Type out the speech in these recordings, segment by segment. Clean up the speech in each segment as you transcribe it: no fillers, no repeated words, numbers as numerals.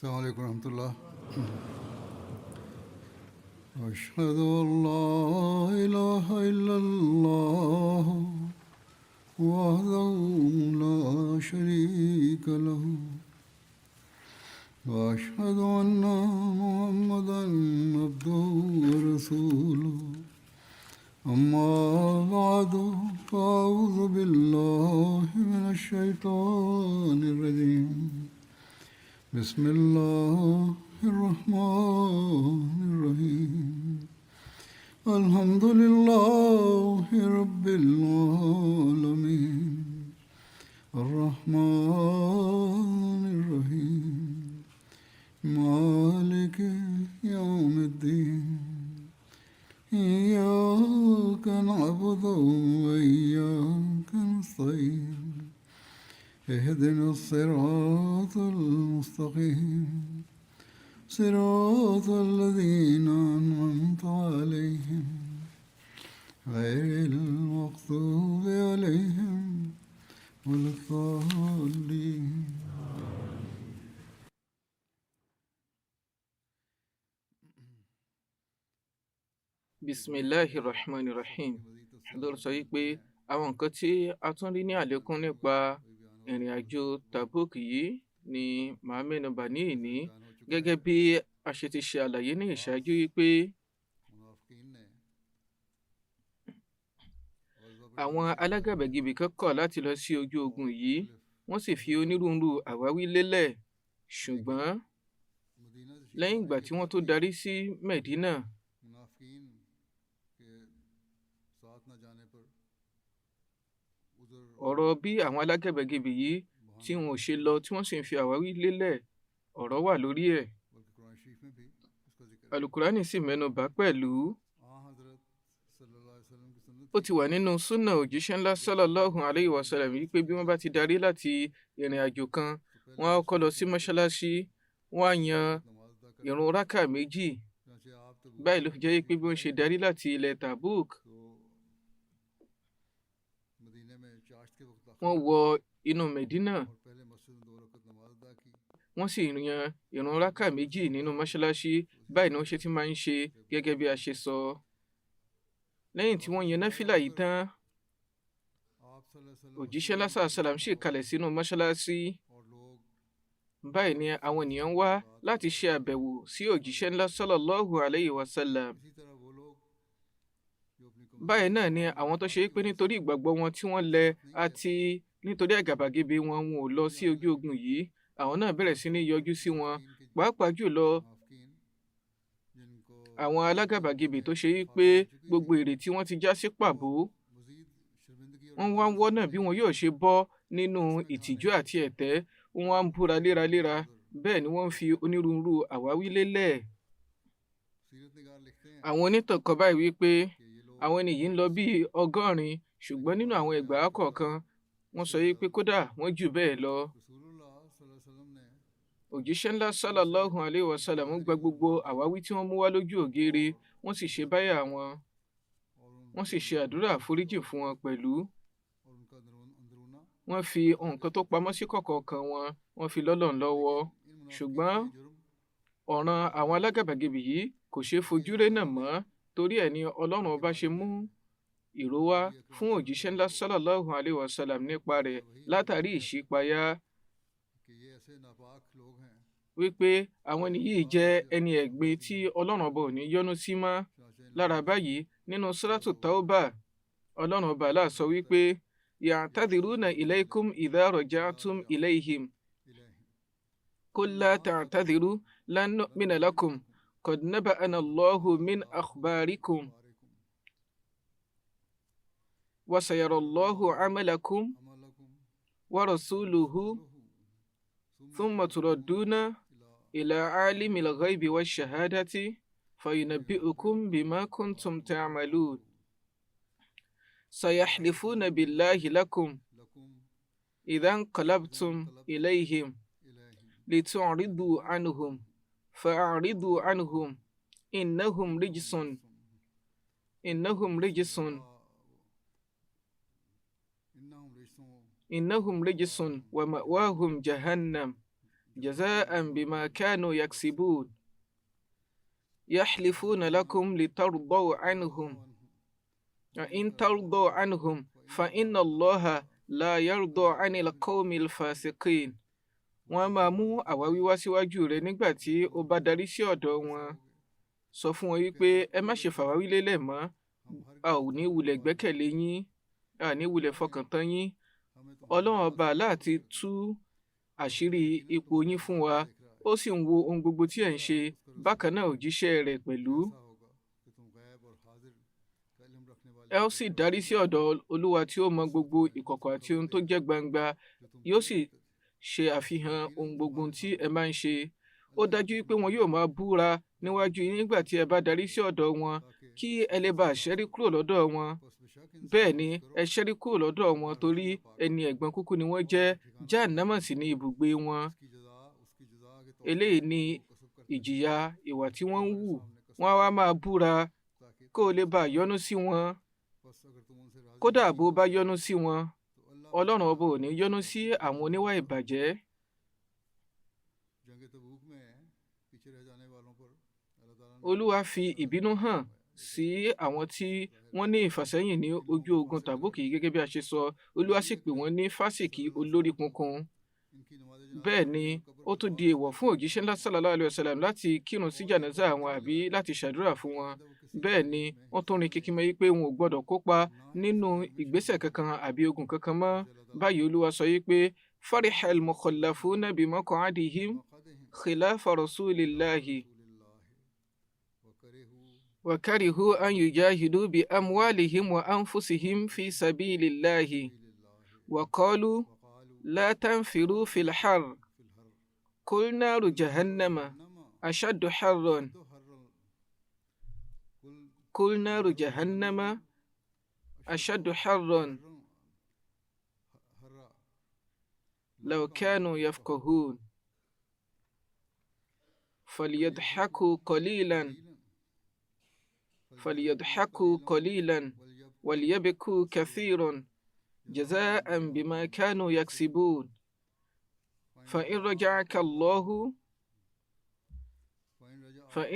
السلام عليكم ورحمة الله. أشهد أن لا إله إلا الله وحده لا شريك له وأشهد أن محمدا عبده ورسوله أما بعد فأعوذ بالله من الشيطان الرجيم بسم الله الرحمن الرحيم الحمد لله رب العالمين الرحمن الرحيم مالك يوم الدين إياك نعبد وإياك نستعين اهدنا الصراط المستقيم صراط الذين أنعمت عليهم غير المغضوب عليهم ولا الضالين. Bismillahirrahmanirrahim. Hadar sọ yìí pé àwọn nǹkan tí a tún rí ní àlékún nípa ìrìn àjò Tabuk yìí ni màá mẹ́nubà ní ìní gẹ́gẹ́ bí a ṣe ti ṣe àlàyé ní ìṣáájú yìí pé àwọn alágàbàgebè kan kọ̀ láti lọ sí ojú ogun yìí wọ́n sì fi onírúurú àwáwí lélẹ̀ ṣùgbọ́n lẹ́yìn ìgbà tí wọ́n tó darí sí Medina ọ̀rọ̀ bí àwọn alágàbàgebè yìí tí wọn ò ṣe lọ tí wọ́n sì ń fi àwáwí lélẹ̀ ọ̀rọ̀ wà lórí ẹ̀. Alukurani sì mẹ́nubà pẹ̀lú ó ti wà nínú súnà òjíṣẹ́ ńlá sallallahu alayhi wa sallam wípé bí wọ́n bá ti darí láti ìrìn àjò kan wọ́n á kọ́ lọ sí mọ́ṣáláṣí wọ́n á yan ìrun rákà méjì báyìí ló fi jẹ́ pé bí wọ́n ṣe darí láti ilẹ̀ Tabuk wọ́n wọ inú Medina wọ́n sì yan ìrun rákà méjì nínú mọ́ṣáláṣí báyìí ni wọ́n ṣe ti máa ń ṣe gẹ́gẹ́ bí a ṣe sọ. Lẹ́yìn tí wọ́n yan náfìlà yìí tán òjíṣẹ́ lásà sàlám sì kalẹ̀ sínú mọ́ṣáláṣí báyìí ni àwọn ènìyàn wá láti ṣe àbẹ̀wò sí òjíṣẹ́ ńlá sallallahu alayhi wa sallam. Báyìí náà ni àwọn tó ṣe pé nítorí ìgbàgbọ́ wọn tí wọ́n lẹ̀ àti nítorí àgàbàgebè wọn ò lọ sí ojú ogun yìí àwọn náà bẹ̀rẹ̀ sí ní yọjú sí wọn pàápàá jùlọ àwọn alágàbàgebè tó ṣe pé gbogbo ìrètí wọn ti já sí pàbó wọ́n wá ń wọ́nà bí wọn yóò ṣe bọ́ nínú ìtìjú àti ẹ̀tẹ́ wọ́n wá ń búra léraléra bẹ́ẹ̀ ni wọ́n ń fi onírúurú àwáwí lélẹ̀. Àwọn onítàn kan báyìí wípé àwọn ẹni yìí ń lọ bí 100 ṣùgbọ́n nínú àwọn ẹgbàá kọ̀ọ̀kan wọ́n sọ pé kódà wọ́n jù bẹ́ẹ̀ lọ. Òjíṣẹ́ ńlá sallallahu alayhi wa sallam gba gbogbo àwáwí tí wọ́n mú wá lójú ògiri wọ́n sì ṣe báyà wọn wọ́n sì ṣe àdúrà àforíjì fún wọn pẹ̀lú. Wọ́n fi nǹkan tó pamọ́ sí kọ̀kọ̀ kan wọn wọ́n fi lọ́lọ́run lọ́wọ́ ṣùgbọ́n ọ̀ràn àwọn alágàbàgebè yìí kò ṣeé fojú rénà mọ́ torí ẹ̀ ni Ọlọ́run ọba ṣe mú ìró wá fún òjíṣẹ́ ńlá sallallahu alayhi wa sallam nípa rẹ̀ látàrí ìṣípayá wípé àwọn ẹni yìí jẹ́ ẹni ẹ̀gbin tí Ọlọ́run ọba ò ní yọ́nú sí mọ́. Lára báyìí nínú suratu Tawbah Ọlọ́run ọba Allah sọ wípé ya'tadhiruna ilaykum idha raja'tum ilayhim qul la ta'tadhiru lan nu'mina lakum qad naba'ana Allahu min akhbarikum wa sayara Allahu 'amalakum wa rasuluhu thumma turadduna ila 'alimil ghaibi wash-shahadati fayunabbi'ukum bima kuntum ta'malun sayahlifuna billahi lakum idha inqalabtum ilayhim litu'ridu 'anhum fa'aridu 'anhum innahum rijsun wa ma'wahum jahannam جزاء بما كانوا يكسبون يحلفون لكم لترضوا عنهم وإن ترضوا عنهم فإن الله لا يرضى عن القوم الفاسقين. wọ́n máa mú àwáwí wá síwájú rẹ nígbà tí ó bá darí sí ọ̀dọ̀ wọn. Sọ fún wọn wípé ẹ má ṣe fàwáwí lélẹ̀ mọ́, a ò ní wulẹ̀ gbẹ́kẹ̀lé yín, a ní wulẹ̀ fọkàn tán yín. Ọlọ́run ọba láti tú àṣírí ipò yín fún wa, ó sì ń wo ohun gbogbo tí ẹ̀ ń ṣe, bákan náà òjíṣẹ́ rẹ̀ pẹ̀lú. Ẹ ó sì darí sí ọ̀dọ̀ Olúwa tí ó mọ gbogbo ìkọ̀kọ̀ àti ohun tó jẹ́ gbangba, yóò sì ṣe àfihàn ohun gbogbo tí ẹ máa ń ṣe. Ó dájú pé wọn yóò máa búra níwájú yín nígbà tí ẹ bá darí sí ọ̀dọ̀ wọn, kí ẹ lè bá ṣẹ́rí kúrò lọ́dọ̀ wọn. Bẹ́ẹ̀ ni ẹ ṣẹ́rí kúrò lọ́dọ̀ wọn torí ẹni ẹ̀gbọ́n kúkú ni wọ́n jẹ́, Jahannama sì ni ibùgbé wọn. Eléyìí ni ìjìyà ìwà tí wọ́n ń wù. Wọ́n á wá máa búra kó o lè bá yọ́nú sí wọn. Kódà bó bá yọ́nú sí wọn, Ọlọ́run ọba ò ní yọ́nú sí àwọn oníwà ìbàjẹ́. Olúwa fi ìbínú hàn sí àwọn tí wọ́n ní ìfàsẹ́yìn ní ojú ogun Tàbúkì gẹ́gẹ́ bí a ṣe sọ. Olúwa sì pè wọ́n ní fásìkì olórí kunkun. Bẹ́ẹ̀ ni ó tún di èèwọ̀ fún òjíṣẹ́ ńlá sallallahu alaihi wasallam láti kírun sí jànáza àwọn àbí láti ṣàdúrà fún wọn. Bẹ́ẹ̀ ni wọ́n tún rin kíkí mọ́ pé wọn ò gbọ́dọ̀ kópa nínú ìgbésẹ̀ kankan àbí ogun kankan mọ́. Báyìí Olúwa sọ pé farihal mukhallafuna bimaq'adihim khilafa rasulillahi wa karihu an yujahidu bi amwalihim wa anfusihim fi sabilillahi wa qalu la tanfiru fil har qul naru jahannama ashaddu harran قل نار جهنم أشد حرا لو كانوا يفقهون فليضحكوا قليلا وليبكوا كثيرا جزاء بما كانوا يكسبون فإن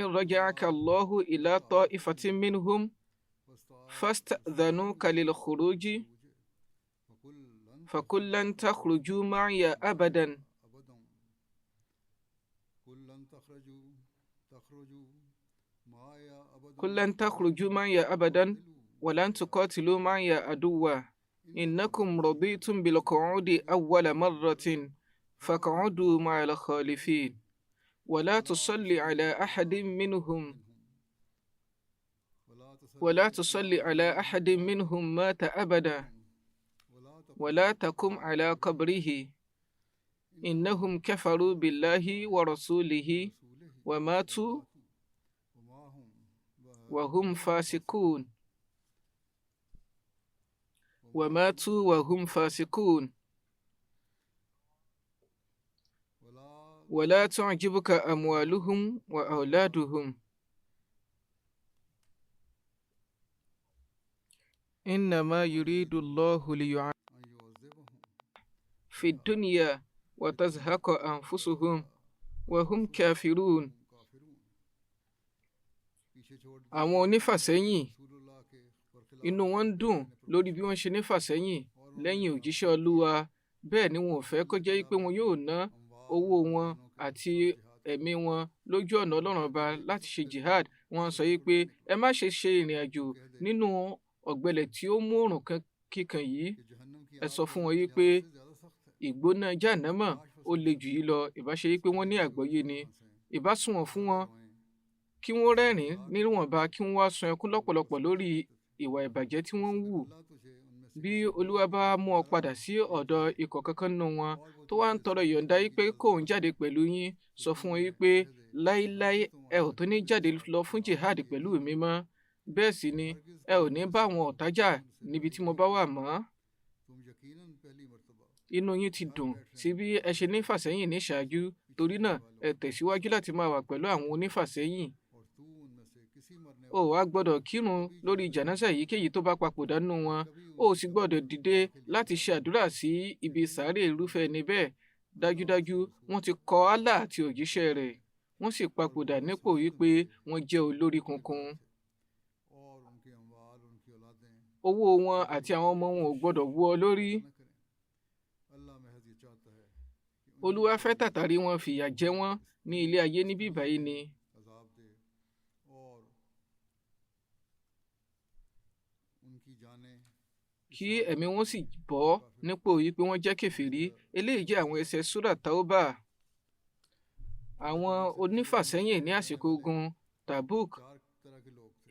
رجعك الله إلى طائفة منهم فاستأذنوك للخروج فقل لن تخرجوا معي أبدا ولن تقاتلوا معي عدوا إنكم رضيتم بالقعود أول مرة فاقعدوا مع الخالفين ولا تصل على أحد منهم مات أبدا ولا تقم على قبره إنهم كفروا بالله ورسوله وماتوا وهم فاسقون ولا تعجبك أموالهم وأولادهم إنما يريد الله ليعذبهم في الدنيا وتزهق أنفسهم وهم كافرون. àwọn onífàsẹ́yìn inú wọn ń dùn lórí bí wọ́n ṣe nífàsẹ́yìn lẹ́yìn òjíṣẹ́ Olúwa. Bẹ́ẹ̀ ni wọn ò fẹ́ kó jẹ́ pé wọn yóò ná owó wọn àti ẹ̀mí wọn lójú ọ̀nà Ọlọ́run ọba láti ṣe jihad. Wọ́n sọ pé ẹ má ṣe ìrìn àjò nínú ọ̀gbẹlẹ̀ tí ó mú òrùn kíkan yìí. Ẹ sọ fún wọn pé ìgbóná Jahannama ó le jù yìí lọ. Ìbá ṣe pé wọ́n ní àgbọ́yé ni, ìbá sunwọ̀n fún wọn kí wọ́n rẹ́rìn níwọ̀nba, kí wọ́n wá sun ẹkún lọ́pọ̀lọpọ̀ lórí ìwà ìbàjẹ́ tí wọ́n ń wù. Bí Olúwa bá mú ọ padà sí ọ̀dọ̀ ikọ̀ kankan nínú wọn tó wá ń tọrọ ìyọ̀ǹda pé kóun jáde pẹ̀lú yín, sọ fún wọn pé láíláí ẹ ò tó ní jáde lọ fún jihad pẹ̀lú mi mọ́. Bẹ́ẹ̀ sì ni ẹ ò ní bá àwọn ọ̀tá jà níbi tí mo bá wà mọ́. Inú yín ti dùn sí bí ẹ ṣe nífàsẹ́yìn ní ṣáájú, torí náà ẹ tẹ̀síwájú láti máa wà pẹ̀lú àwọn onífàsẹ́yìn. O wá gbọ́dọ̀ kírun lórí jànáza èyíkéyìí tó bá papòdà nínú wọn. O sì gbọ́dọ̀ dìde láti ṣe àdúrà sí ibi sàárè irúfẹ́ ẹni bẹ́ẹ̀. dájúdájú wọ́n ti kọ̀ Allah àti òjíṣẹ́ rẹ̀, wọ́n sì papòdà nípò wípé wọ́n jẹ́ olórí kunkun. owó wọn àti àwọn ọmọ wọn ò gbọdọ̀ wú ọ lórí. Olúwa fẹ́ tàtàrí wọn fìyà jẹ wọ́n ní ilé ayé níbí báyìí ni. kí ẹ̀mí wọn sì bọ́ nípò yìí pé wọ́n jẹ́ kèfèrí. Eléyìí jẹ́ àwọn ẹsẹ̀ súrà Tauba. Àwọn onífàsẹ́yìn ní àsìkò ogun Tabuk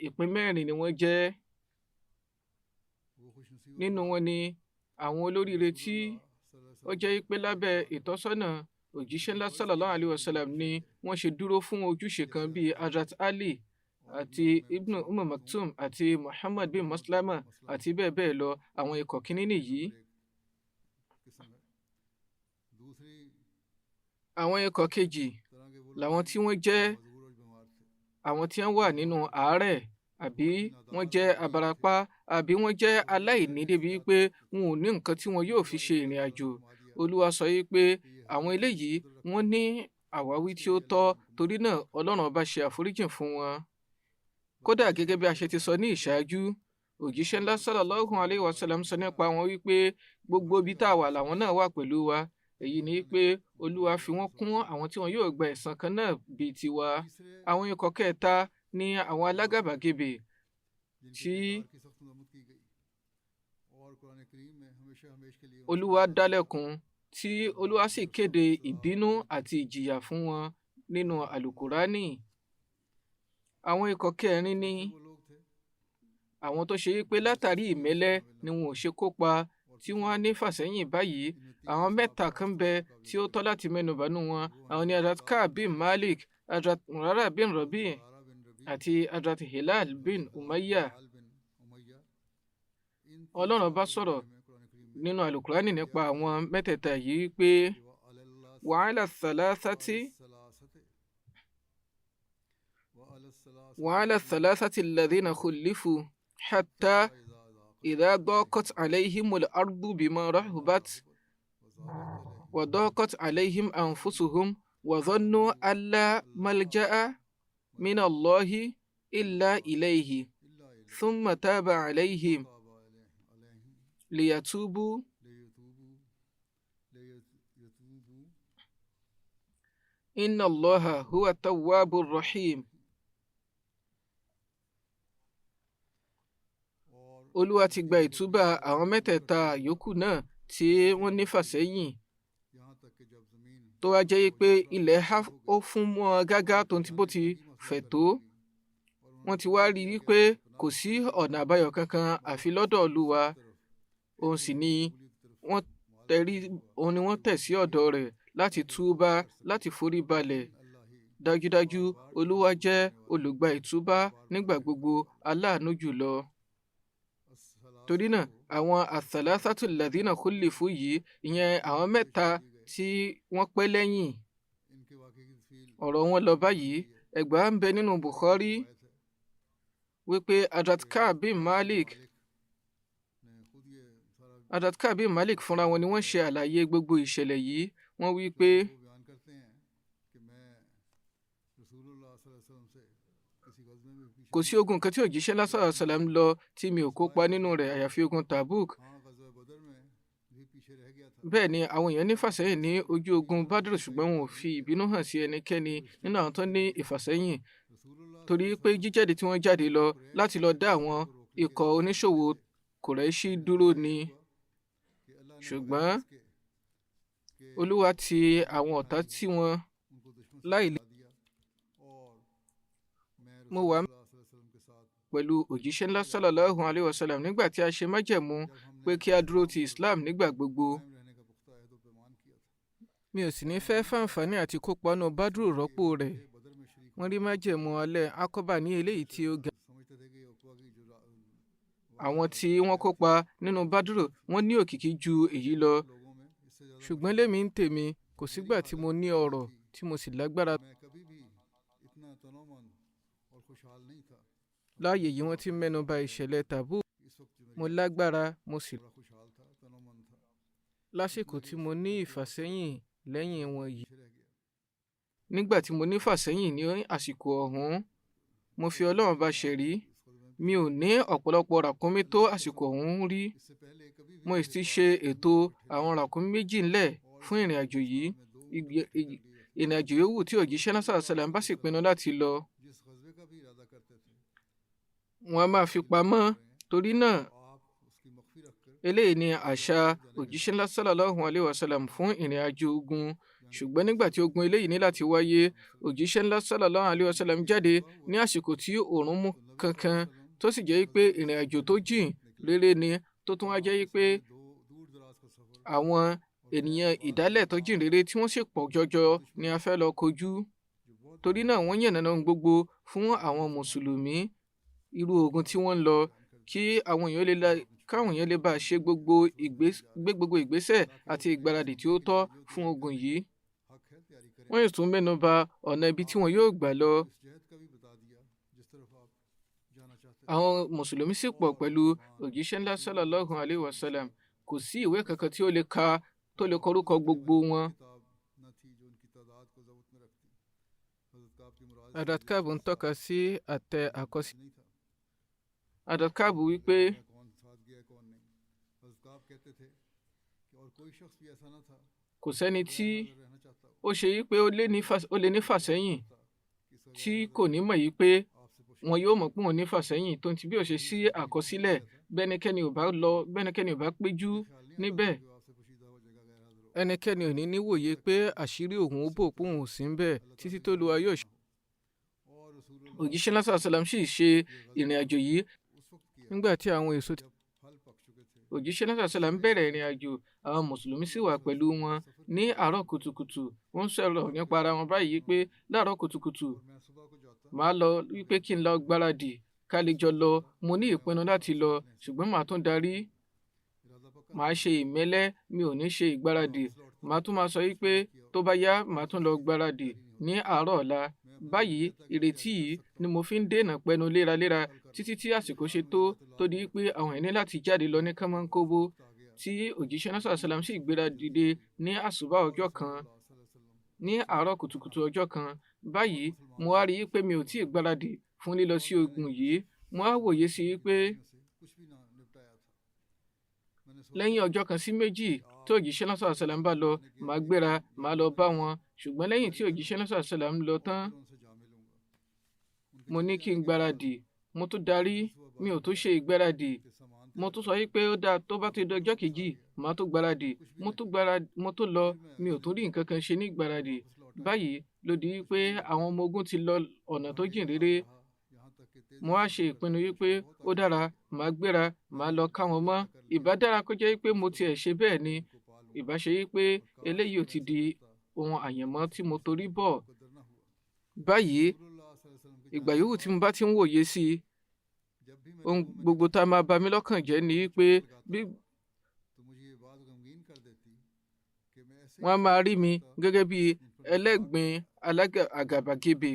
ìpín mẹ́rin ni wọ́n jẹ́. Nínú wọn ni àwọn olóríire tí ó jẹ́ pé lábẹ́ ìtọ́sọ́nà òjíṣẹ́ ńlá sallallahu alayhi wa sallam ni wọ́n ṣe dúró fún ojúṣe kan bíi Hazrat Ali àti Ibn Maktum àti Muhammad bin Maslama àti bẹ́ẹ̀ bẹ́ẹ̀ lọ. Àwọn ikọ̀ kínní nìyí. Àwọn ikọ̀ kejì làwọn tí wọ́n jẹ́ àwọn tí wọ́n wà nínú àárẹ̀ àbí wọ́n jẹ́ abarapá àbí wọ́n jẹ́ aláìní débi pé wọn ò ní nǹkan tí wọn yóò fi ṣe ìrìn àjò. Olúwa sọ yìí pé àwọn eléyìí wọ́n ní àwáwí tí ó tọ́, torí náà Ọlọ́run bá ṣe àforíjìn fún wọn. Kódà gẹ́gẹ́ bí a ṣe ti sọ ní ìṣáájú, òjíṣẹ́ ńlá sallallahu alayhi wa sallam sọ nípa wọn wípé gbogbo ibi tá a wà làwọn náà wà pẹ̀lú wa. Èyí ni pé Olúwa fi wọ́n kún àwọn tí wọn yóò gba ẹ̀san kan náà bíi tiwa. Àwọn ikọ̀ kẹta ní àwọn alágàbàgebè tí Olúwa dálẹ́kun, tí Olúwa sì kéde ìbínú àti ìjìyà fún wọn nínú Àlùkùránì. Àwọn ikọ̀ kẹrin ni àwọn tó ṣe wípé látàrí ìmẹ́lẹ́ ni wọn ò ṣe kópa, tí wọ́n á ní fàsẹ́yìn báyìí. Àwọn mẹ́ta kan bẹ tí ó tọ́ láti mẹ́nubà nínú wọn. Àwọn ni Hazrat Ka'b bin Malik, Hazrat Murara bin Rabi àti Hazrat Hilal bin Umayya. Ọlọ́run bá sọ̀rọ̀ nínú Àlùkùránì nípa àwọn mẹ́tẹ̀ẹ̀ta yìí pé وعلى الثلاثة الذين خلفوا حتى إذا ضاقت عليهم الأرض بما رحبت وضاقت عليهم أنفسهم وظنوا أن لا ملجأ من الله إلا إليه ثم تاب عليهم ليتوبوا إن الله هو التواب الرحيم. Olúwa ti gba ìtúbà àwọn mẹ́tẹ̀ẹ̀ta yòókù náà tí wọ́n ní fàsẹ́yìn, tó wá jẹ́ pé ilẹ̀ ó fún wọn gágá tó ti bó ti fẹ̀ tó. Wọ́n ti wá rí i wípé kò sí ọ̀nà àbáyọ kankan àfi lọ́dọ̀ Olúwa. Òun sì ni wọ́n tẹ̀ sí ọ̀dọ̀ rẹ̀ láti túbá, láti forí balẹ̀. Dájúdájú Olúwa jẹ́ olùgbà ìtúbá nígbà gbogbo, aláàánú jùlọ. Torí náà àwọn ath-thalathatul ladhina khulifu yìí, ìyẹn àwọn mẹ́ta tí wọ́n pẹ́ lẹ́yìn, ọ̀rọ̀ wọn lọ báyìí. Ẹgbàá ń bẹ nínú Bukhari wípé Hazrat Ka'b bin Malik fúnra wọn ni wọ́n ṣe àlàyé gbogbo ìṣẹ̀lẹ̀ yìí. Wọ́n wí pé kò sí ogun kan tí òjíṣẹ́ lásán àṣàlám lọ tí mi ò kópa nínú rẹ̀ àyàfi ogun Tabuk. Bẹ́ẹ̀ ni àwọn èèyàn ní fàsẹ́yìn ní ojú ogun Badr, ṣùgbọ́n wọn ò fi ìbínú hàn sí ẹnikẹ́ni nínú àwọn tó ní ìfàsẹ́yìn, torí pé jíjáde tí wọ́n jáde lọ láti lọ dá àwọn ikọ̀ oníṣòwò Kùrẹ́ṣì dúró ni. Ṣùgbọ́n Olúwa ti àwọn ọ̀tá tí wọ́n láìlé. Mo wà pẹ̀lú òjíṣẹ́ ńlá sallallahu alayhi wa sallam nígbà tí a ṣe májẹ̀mú pé kí a dúró ti Islam nígbà gbogbo. Mi ò sì ní fẹ́ fàǹfààní àti kópa nínú Badru rọ́pò rẹ̀. Wọ́n rí májẹ̀mú alẹ́ Akọ́bà ní eléyìí tí ó ga. Àwọn tí wọ́n kópa nínú Badru wọ́n ní òkìkí ju èyí lọ. Ṣùgbọ́n lémi ń tèmi, kò sígbà tí mo ní ọrọ̀ tí mo sì lágbára. Láàyè yìí wọ́n ti mẹ́nu bà ìṣẹ̀lẹ̀ Tabuk. Mo lágbára, mo sì lásìkò tí mo ní ìfàsẹ́yìn lẹ́yìn wọn yìí. Nígbà tí mo ní fàsẹ́yìn ní àsìkò ọ̀hún, mo fi Ọlọ́run bá ṣẹ̀rí, mi ò ní ọ̀pọ̀lọpọ̀ ràkúnmí tó àsìkò ọ̀hún rí. Mo sì ti ṣe ètò àwọn ràkúnmí méjì ńlẹ̀ fún ìrìn àjò yìí. Ìrìn àjò yòówù tí òjíṣẹ́ náà sallallahu alaihi wasallam bá sì pinnu láti lọ, wọn a máa fi pamọ́. Torí náà, eléyìí ni àṣà òjíṣẹ́ náà sallallahu alaihi wasallam fún ìrìn àjò ogun. Ṣùgbọ́n nígbà tí ogun eléyìí ní láti wáyé, òjíṣẹ́ ńlá sallallahu alaihi wasallam jáde ní àsìkò tí oòrùn mú kankan, tó sì jẹ́ pé ìrìn àjò tó jìn réré ni, tó tún wá jẹ́ pé àwọn ènìyàn ìdálẹ̀ tó jìn réré tí wọ́n sì pọ̀ jọjọ ni a fẹ́ lọ kojú. Torí náà wọ́n yànnàná gbogbo fún àwọn mùsùlùmí irú ogun tí wọ́n ń lọ, kí àwọn èèyàn lè bá ṣe gbogbo ìgbésẹ̀ àti ìgbáradì tí ó tọ́ fún ogun yìí. Wọ́n yóò tún mẹ́nu bà ọ̀nà ibi tí wọn yóò gbà lọ. Àwọn mùsùlùmí sì pọ̀ pẹ̀lú òjíṣẹ́ ńlá sallallahu alaihi wasallam. Kò sí ìwé kankan tí ó lè kọ orúkọ gbogbo wọn. Hadrat Ka'b ń tọ́ka sí àtẹ àkọsílẹ̀. Hadrat Ka'b wípé kò sẹ́ni tí ó ṣe yí pé ó lè ní fàsẹ́yìn tí kò ní mọ̀ yí pé wọn yóò mọ̀ pé wọn ní fàsẹ́yìn, tó ń ti bí ó ṣe sí àkọsílẹ̀. Bẹ́nikẹ́ni ò bá péjú níbẹ̀, ẹnikẹ́ni ò ní níwòye pé àṣírí òun ó bò pé òun ò sí níbẹ̀ títí tó Olúwa yóò ṣe. Òjíṣẹ́ náà sallallahu alaihi wasallam sì ṣe ìrìn àjò yìí nígbà tí àwọn èso ti. Òjíṣẹ́ náà sallallahu alaihi wasallam bẹ̀rẹ̀ ìrìn àjò, àwọn mùsùlùmí sì wà pẹ̀lú wọn. Ní àárọ̀ kùtùkùtù wọ́n sọ̀rọ̀ nípa ara wọn báyìí pé láàárọ̀ kùtùkùtù màá lọ wípé kí n lọ gbáradì ká lè jọ lọ. Mo ní ìpinnu láti lọ, ṣùgbọ́n màá tún darí. Màá ṣe ìmẹ́lẹ́, mi ò ní ṣe ìgbáradì. Màá tún máa sọ wípé tó bá yá màá tún lọ gbáradì ní àárọ̀ ọ̀la. Báyìí ìrètí yìí ni mo fi ń dènà pẹnu léraléra títí tí àsìkò ṣe tó di pé àwọn ẹni láti jáde lọ ní kánmọ́nkóbó, tí òjíṣẹ́ náà sallallahu alaihi wasallam sì gbéra dìde ní àsùbá ọjọ́ kan, ní àárọ̀ kùtùkùtù ọjọ́ kan. Báyìí mo wá rí i pé mi ò tí ì gbáradì fún lílọ sí ogun yìí. Mo wá wòye sí i pé lẹ́yìn ọjọ́ kan sí méjì tí òjíṣẹ́ náà sallallahu alaihi wasallam bá lọ, màá gbéra màá lọ bá wọn. Ṣùgbọ́n lẹ́yìn tí òjíṣẹ́ náà sallallahu alaihi wasallam lọ tán, mo ní kí n gbáradì. Mo tún darí, mi ò tún ṣe ìgbáradì. Mo tún sọ wípé ó dáa tó bá ti dọjọ́ kejì màá tún gbáradì. Mo tún lọ, mi ò tún rí nǹkan kan ṣe ní ìgbáradì. Báyìí ló di wípé àwọn ọmọ ogun ti lọ ọ̀nà tó jìn réré. Mo wá ṣe ìpinnu wípé ó dára, màá gbéra màá lọ ká wọn mọ́. Ìbá dára kó jẹ́ wípé mo tiẹ̀ ṣe bẹ́ẹ̀ ni. Ìbá ṣe wípé eléyìí ò ti di ohun àyànmọ́ tí mo torí bọ̀. Báyìí ìgbà yòówù tí mo bá ti ń wòye sí i, ohun gbogbo tá a máa bà mí lọ́kàn jẹ́ ni wípé wọ́n á máa rí mi gẹ́gẹ́ bí ẹlẹ́gbin àgàbàgebè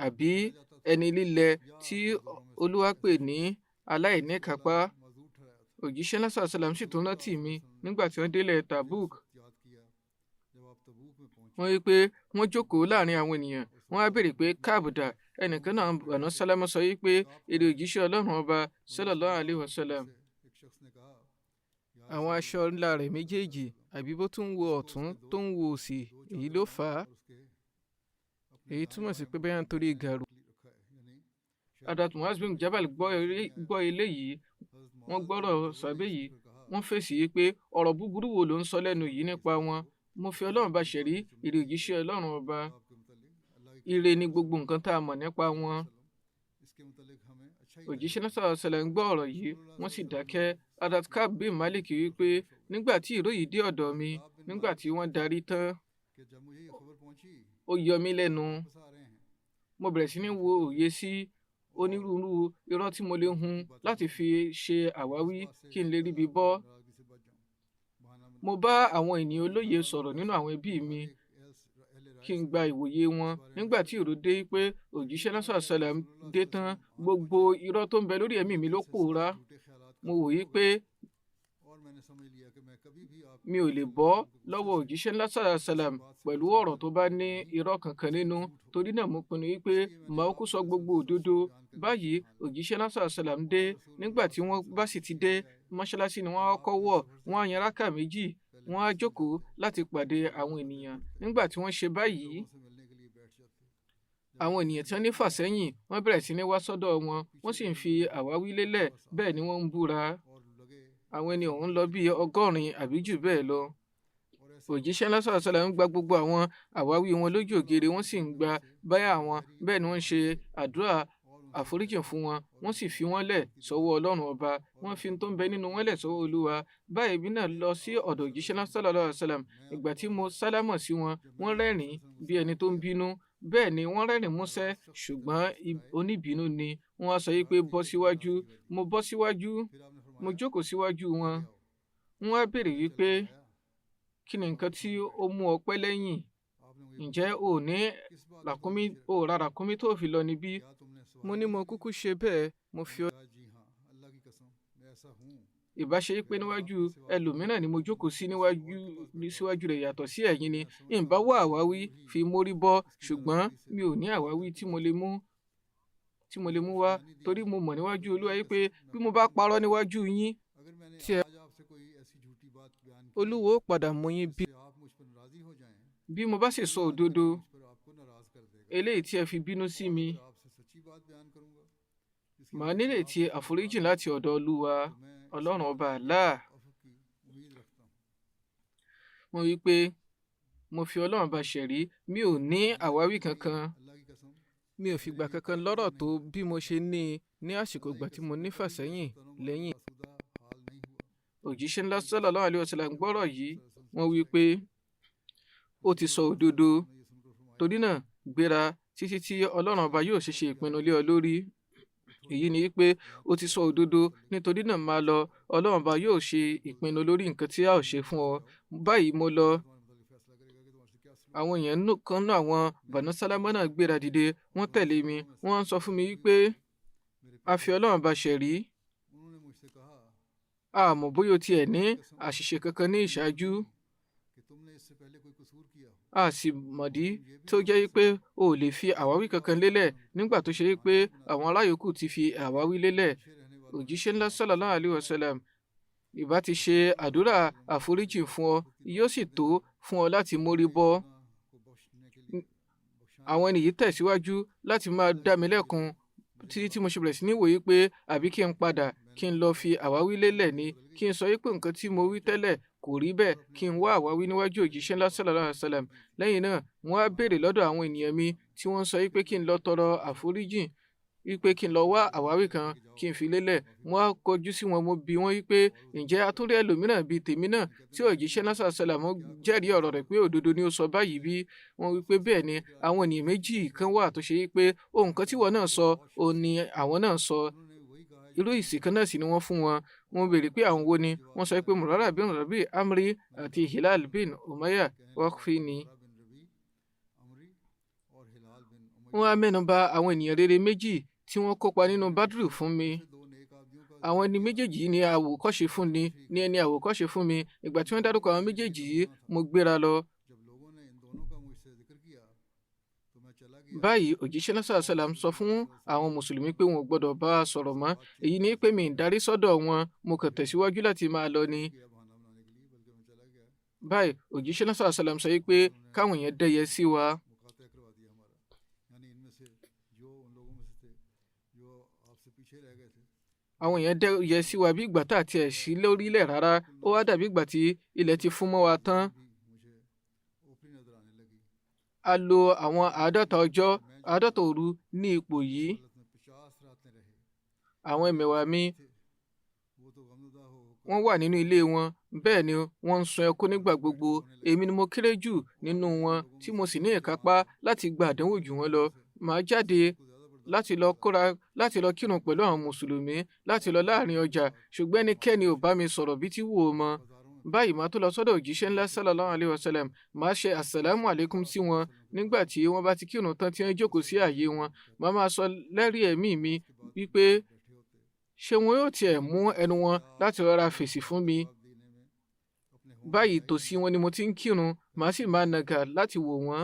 àbí ẹni lílẹ̀ tí Olúwa pè ní aláìníkápá. Òjíṣẹ́ náà sallallahu alaihi wasallam sì tún rántí mi nígbà tí wọ́n délẹ̀ Tabuk. Wọ́n wí pé wọ́n jókòó láàrin àwọn ènìyàn, wọ́n á béèrè pé Ka'b dà. Ẹnìkan náà Banu Salama sọ wípé èrè òjíṣẹ́ Ọlọ́run ọba sallallahu alaihi wasallam, àwọn aṣọ ńlá rẹ̀ méjèèjì àbí bó tún wo ọ̀tún tó ń wo òsì, èyí ló fà á. Èyí túmọ̀ sí pé bẹ́ẹ̀ nítorí gàrú. Hadrat Mu'adh bin Jabal gbọ́ eléyìí, wọ́n gbọ́rọ̀ sàbẹ̀ yìí, wọ́n fèsì yìí pé ọ̀rọ̀ búburú wo ló ń sọ lẹ́nu yìí nípa wọn. Mo fi Ọlọ́run bá ṣẹ̀rí, èrè òjíṣẹ́ Ọlọ́run ọba, ire ni gbogbo nǹkan tá a mọ̀ nípa wọn. Òjíṣẹ́ náà sallallahu alaihi wasallam gbọ́ ọ̀rọ̀ yìí, wọ́n sì dákẹ́. Hadrat Ka'b bin Malik wípé nígbà tí ìró yìí dé ọ̀dọ̀ mi, nígbà tí wọ́n darí tán, ó yọ mí lẹ́nu. Mo bẹ̀rẹ̀ sí ní wo òye sí onírúurú irọ́ tí mo lè hun láti fi ṣe àwáwí kí n lè ríbi bọ́. Mo bá àwọn ènìyàn olóye sọ̀rọ̀ nínú àwọn ẹbí mi kí n gba ìwòye wọn. Nígbà tí ìró dé pé òjíṣẹ́ náà sallallahu alaihi wasallam dé tán, gbogbo irọ́ tó ń bẹ lórí ẹ̀mí mi ló pòórá. Mo wòye pé mi ò lè bọ́ lọ́wọ́ òjíṣẹ́ ńlá sàlám pẹ̀lú ọ̀rọ̀ tó bá ní irọ́ kankan nínú. Torí náà mo pinnu wípé màá kú sọ gbogbo òdodo. Báyìí òjíṣẹ́ ńlá sàlám dé. Nígbà tí wọ́n bá sì ti dé mọ́ṣáláṣí ni wọ́n á kọ́kọ́ wọ̀, wọ́n á yan rákà méjì, wọ́n á jókòó láti pàdé àwọn ènìyàn. Nígbà tí wọ́n ṣe báyìí, àwọn ènìyàn tí wọ́n ní fàsẹ́yìn wọ́n bẹ̀rẹ̀ sí ní wá sọ́dọ̀ wọn, wọ́n sì ń fi àwáwí lélẹ̀, bẹ́ẹ̀ ni wọ́n ń búra. Àwọn ẹni ọ̀hún lọ bí 100 àbí jù bẹ́ẹ̀ lọ. Òjíṣẹ́ ńlá sàlám ń gba gbogbo àwọn àwáwí wọn lójú ògiri, wọ́n sì ń gba báyà wọn, bẹ́ẹ̀ ni wọ́n ń ṣe àdúrà àforíjì fún wọn, wọ́n sì fi wọ́n lẹ̀ sọ́wọ́ Ọlọ́run ọba, wọ́n fi tó ń bẹ nínú wọn lẹ̀ sọ́wọ́ Olúwa. Báyìí bí náà lọ sí ọ̀dọ̀ òjíṣẹ́ ńlá sàlám. Ìgbà tí mo sálámọ̀ sí wọn, wọ́n rẹ́rìn-ín bí ẹni tó ń bínú, bẹ́ẹ̀ ni wọ́n rẹ́rìn músẹ́, ṣùgbọ́n oníbínú ni. Wọ́n á sọ yìí pé bọ́ síwájú. Mo bọ́ síwájú, mo jókòó síwájú wọn. Wọ́n á béèrè wípé kí ni nǹkan tí ó mú ọ pẹ́ lẹ́yìn? Ǹjẹ́ o ra ràkúnmí tó fi lọ níbí? Mo ní mo kúkú ṣe bẹ́ẹ̀, mo fi ìbá ṣe pé níwájú ẹlòmíràn ni mo jókòó sí síwájú rẹ̀ yàtọ̀ sí ẹ̀yin ni, ìbá wá àwáwí fi mórí bọ́, ṣùgbọ́n mi ò ní àwáwí tí mo lè mú wá, torí mo mọ̀ níwájú Olúwa yìí pé bí mo bá parọ́ níwájú yín, Olúwa ó padà mú yín bí mo bá sì sọ òdodo eléyìí tí ẹ fi bínú sí mi, màá nírètí àforíjì láti ọ̀dọ̀ Olúwa Ọlọ́run ọba Allah. Mo wí pé mo fi Ọlọ́run bá ṣẹ̀rí, mi ò ní àwáwí kankan, mi ò fìgbà kankan lọ́rọ̀ tó bí mo ṣe ní àsìkò ìgbà tí mo ní fàsẹ́yìn lẹ́yìn. Òjíṣẹ́ ńlá sallallahu alaihi wasallam gbọ́rọ̀ yìí, wọ́n wí pé ó ti sọ òdodo, torí náà gbéra títí tí Ọlọ́run ọba yóò ṣe ìpinnu lé ọ lórí. Èyí ni pé ó ti sọ òdodo, nítorí náà máa lọ, Ọlọ́run ọba yóò ṣe ìpinnu lórí nǹkan tí a ó ṣe fún ọ. Báyìí mo lọ. Àwọn èèyàn kan náà, àwọn Banu Salama náà gbéra dìde, wọ́n tẹ̀lé mi, wọ́n sọ fún mi wípé a fi Ọlọ́run bá ṣẹ̀rí, a mọ̀ bóyá o tiẹ̀ ní àṣìṣe kankan ní ìṣáájú, a sì mọ̀dí tó jẹ́ pé o ò lè fi àwáwí kankan lélẹ̀ nígbà tó ṣe pé àwọn aláyòókù ti fi àwáwí lélẹ̀. Òjíṣẹ́ ńlá sallallahu alaihi wasallam ìbá ti ṣe àdúrà àforíjì fún ọ, yóò sì tó fún ọ láti mórí bọ́. Àwọn ènìyàn yìí tẹ̀síwájú láti máa dá mi lẹ́kun tí mo ṣe bẹ̀rẹ̀ sí ní wòye pé àbí kí n padà kí n lọ fi àwáwí lélẹ̀ ni, kí n sọ pé nǹkan tí mo wí tẹ́lẹ̀ kò rí bẹ́ẹ̀, kí n wá àwáwí níwájú òjíṣẹ́ ńlá sallallahu alaihi wasallam. Lẹ́yìn náà wọ́n á béèrè lọ́dọ̀ àwọn ènìyàn mi tí wọ́n sọ pé kí n lọ tọrọ àforíjì, wípé kí n lọ wá àwáwí kan kí n fi lélẹ̀. Wọ́n á kọjú sí wọn, mo bi wọ́n wípé ǹjẹ́ a tún rí ẹlòmíràn bíi tèmi náà tí òjíṣẹ́ náà sàlám jẹ́rìí ọ̀rọ̀ rẹ̀ pé òdodo ni ó sọ báyìí bí? Wọ́n wípé bẹ́ẹ̀ ni, àwọn ènìyàn méjì kan wà tó ṣe wípé ohun kan tí wọ́n náà sọ òun ni àwọn náà sọ, irú ìsìn kan náà sì ni wọ́n fún wọn. Wọ́n béèrè pé àwọn wo ni? Wọ́n sọ pé Murara bin Rabi Amri àti Hilal bin Umayya Waqfi ni. Wọ́n á mẹ́nu bà àwọn ènìyàn rere méjì tí wọ́n kópa nínú Badru fún mi. Àwọn ẹni méjèèjì ní àwòkọ́ṣe fún mi. Ìgbà tí wọ́n dárúkọ àwọn méjèèjì yìí, mo gbéra lọ. Báyìí òjíṣẹ́ náà sàlám sọ fún àwọn mùsùlùmí pé wọn ò gbọdọ̀ bá a sọ̀rọ̀ mọ́. Èyí ni pé mi ń darí sọ́dọ̀ wọn, mo kàn tẹ̀síwájú láti máa lọ ni. Báyìí òjíṣẹ́ náà sàlám sọ pé káwọn èèyàn dẹ́yẹ sí wa. Àwọn èèyàn dẹ́yẹ sí wa bí ìgbà tá àti ẹ̀ sí lórílẹ̀ rárá, ó wá dàbí ìgbà tí ilẹ̀ ti fún mọ́ wa tán. A lo àwọn 50 ọjọ́ 50 òru ní ipò yìí. Àwọn ẹmẹ̀wà mi wọ́n wà nínú ilé wọn, bẹ́ẹ̀ ni wọ́n ń sun ẹkún nígbà gbogbo. Èmi ni mo kéré jù nínú wọn tí mo sì ní ìkápá láti gba àdánwò jù wọ́n lọ. Màá jáde láti lọ kírun pẹ̀lú àwọn mùsùlùmí, láti lọ láàrin ọjà, ṣùgbọ́n ẹnikẹ́ni ò bá mi sọ̀rọ̀ bí tí wò ó mọ. Báyìí màá tó lọ sọ́dọ̀ òjíṣẹ́ ńlá sallallahu alaihi wasallam, màá ṣe assalamu alaikum sí wọn. Nígbà tí wọ́n bá ti kírun tán tí wọ́n jókòó sí ààyè wọn, màá máa sọ lẹ́rìí ẹ̀mí mi wípé ṣé wọn yóò tiẹ̀ mú ẹnu wọn láti rọra fèsì fún mi? báyìí tòsí wọn ni mo ti ń kírun, màá sì máa nàgà láti wò wọ́n.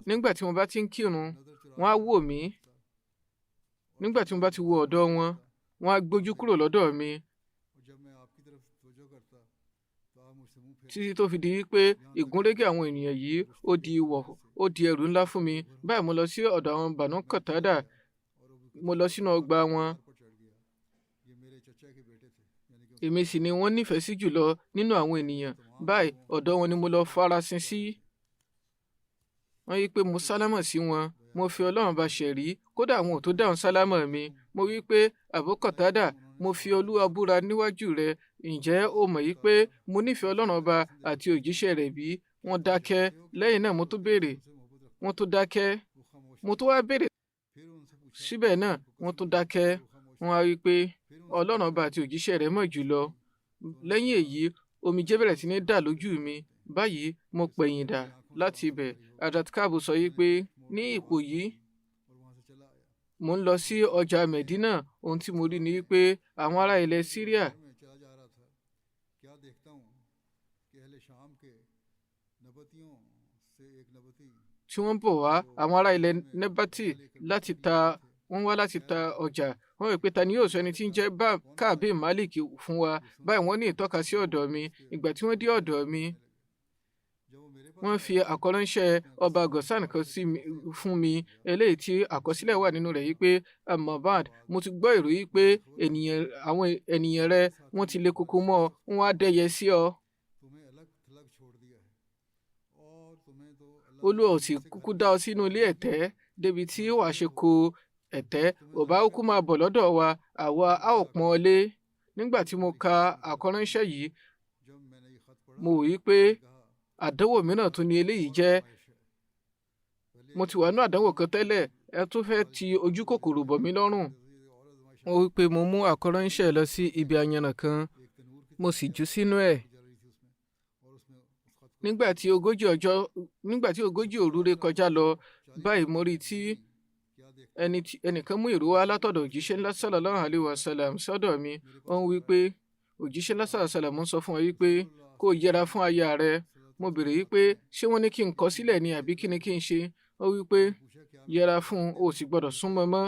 Nígbà tí mo bá ti ń kírun, wọ́n á wò mí. Nígbà tí mo bá ti wo ọ̀dọ̀ wọn, wọ́n á gbójú kúrò lọ́dọ̀ mi. Títí tó fi di wípé ìgúnrégé àwọn ènìyàn yìí ó di ẹrù ńlá fún mi. Báyìí mo lọ sí ọ̀dọ̀ àwọn Banu Qatada, mo lọ sínú ọgbà wọn. Èmi sì ni wọ́n nífẹ̀ẹ́ sí jùlọ nínú àwọn ènìyàn. Báyìí ọ̀dọ̀ wọn ni mo lọ farasin sí. Wọ́n wí pé mo sálámọ̀ sí wọn, mo fi Ọlọ́run bá ṣẹ̀rí, kódà àwọn ò tó dáhùn sálámọ̀ mi. Mo wí pé Abu Qatada, mo fi Olúwa búra níwájú rẹ, ǹjẹ́ o mọ̀ yí pé mo nífẹ̀ẹ́ Ọlọ́run ọba àti òjíṣẹ́ rẹ̀ bí? Wọ́n dákẹ́. Lẹ́yìn náà mo tún béèrè, wọ́n tún dákẹ́. Mo tún wá béèrè, síbẹ̀ náà wọ́n tún dákẹ́. Wọ́n á wí pé Ọlọ́run ọba àti òjíṣẹ́ rẹ̀ mọ̀ jùlọ. Lẹ́yìn èyí, omijé bẹ̀rẹ̀ sí ní dà lójú mi. Báyìí mo pẹ̀yìn dà láti ibẹ̀. Hazrat Ka'b sọ yí pé ní ipò yìí, mo ń lọ sí ọjà Medina. Ohun tí mo rí ni wípé àwọn ará ilẹ̀ Syria tí wọ́n bọ̀ wá, àwọn ará ilẹ̀ Nebati wọ́n wá láti ta ọjà. Wọ́n wí pé ta ni yóò sọ ẹni tí ń jẹ́ Ka'b bin Malik fún wa. Báyìí wọ́n ní ìtọ́ka sí ọ̀dọ̀ mi. Ìgbà tí wọ́n dé ọ̀dọ̀ mi, wọ́n fi àkọránṣẹ́ ọba Ghassan kan fún mi, eléyìí tí àkọsílẹ̀ wà nínú rẹ̀ yìí pé Ahmad, mo ti gbọ́ ìròyìn pé àwọn ènìyàn rẹ wọ́n ti le koko mọ́ ọ, wọ́n á dẹ́yẹ sí ọ. Olúwa ò sì kúkú dá ọ sínú ilé ẹ̀tẹ́ débi tí wàá ṣe kó ẹ̀tẹ́. Ò bá kúkú máa bọ̀ lọ́dọ̀ wa, àwa á ò pọ́n ọ lé. Nígbà tí mo ka àkọránṣẹ́ yìí, mo wí pé àdánwò mìíràn tún ni eléyìí jẹ́. Mo ti wà ní àdánwò kan tẹ́lẹ̀, ẹ tún fẹ́ ti ojú kòkòrò bọ̀ mí lọ́rùn. Mo wí pé mo mú àkọránṣẹ́ lọ sí ibi ayanran kan, mo sì jù sínú ẹ̀. Nígbà tí ogójì òru ré kọjá lọ, báyìí mo rí tí ẹnìkan mú ìró wá látọ̀dọ̀ òjíṣẹ́ ńlá sallallahu alaihi wasallam sọ́dọ̀ mi. Ó ń wí pé òjíṣẹ́ ńlá sallallahu alaihi wasallam sọ fún ọ wípé kó o yẹra fún aya rẹ. Mo béèrè wípé ṣé wọ́n ní kí n kọ sílẹ̀ ni àbí kí ni kí n ṣe? Ó wí pé yẹra fún un, o sì gbọ́dọ̀ súnmọ́ mọ́.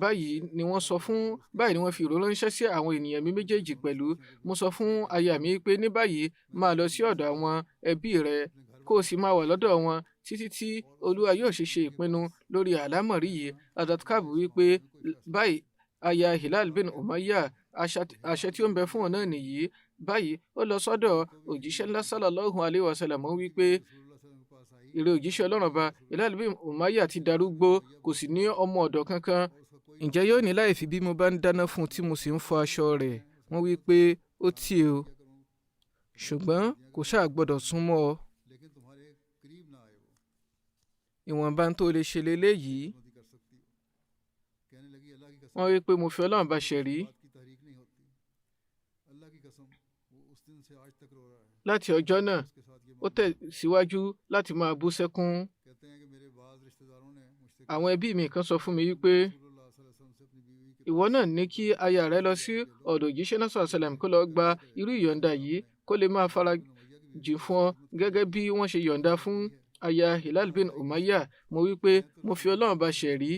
Báyìí ni wọ́n fi ìró ránṣẹ́ sí àwọn ènìyàn mi méjèèjì pẹ̀lú. Mo sọ fún aya mi pé ní báyìí máa lọ sí ọ̀dọ̀ àwọn ẹbí rẹ, kó o sì máa wà lọ́dọ̀ wọn títí tí Olúwa yóò ṣe ìpinnu lórí àlámọ̀rí yìí. Hazrat Ka'b wí pé báyìí aya Hilal bin Umayyah, àṣẹ tí ó ń bẹ fún òun náà nìyí. Báyìí ó lọ sọ́dọ̀ òjíṣẹ́ ńlá sallallahu alaihi wasallam. Ó wí pé ìrẹ òjíṣẹ́ Ọlọ́run ọba, Hilal bin Umayyah ti darúgbó, kò sì ní ọmọ ọ̀dọ̀ kankan. Ǹjẹ́ yóò ní láìfí bí mo bá ń dáná fún un tí mo sì ń fọ aṣọ rẹ̀? Wọ́n wí pé ó tì o, ṣùgbọ́n kò ṣáà gbọ́dọ̀ súnmọ́ ọ. Ìwọ̀nba tó lè ṣe leléyìí. Wọ́n wí pé mo fi Ọlọ́run bá ṣẹ̀rí. Láti ọjọ́ náà, ó tẹ̀síwájú láti máa bú sẹ́kún. Àwọn ẹbí mi kan sọ fún mi wípé ìwọ náà ní kí aya rẹ lọ sí ọ̀dọ̀ òjíṣẹ́ náà sallallahu alaihi wasallam kó lọ gba irú ìyọ̀ǹda yìí, kó lè máa farajì fún ọ gẹ́gẹ́ bí wọ́n ṣe yọ̀ǹda fún aya Hilal bin Umayyah. Mo wí pé mo fi Ọlọ́run bá ṣẹ̀rí,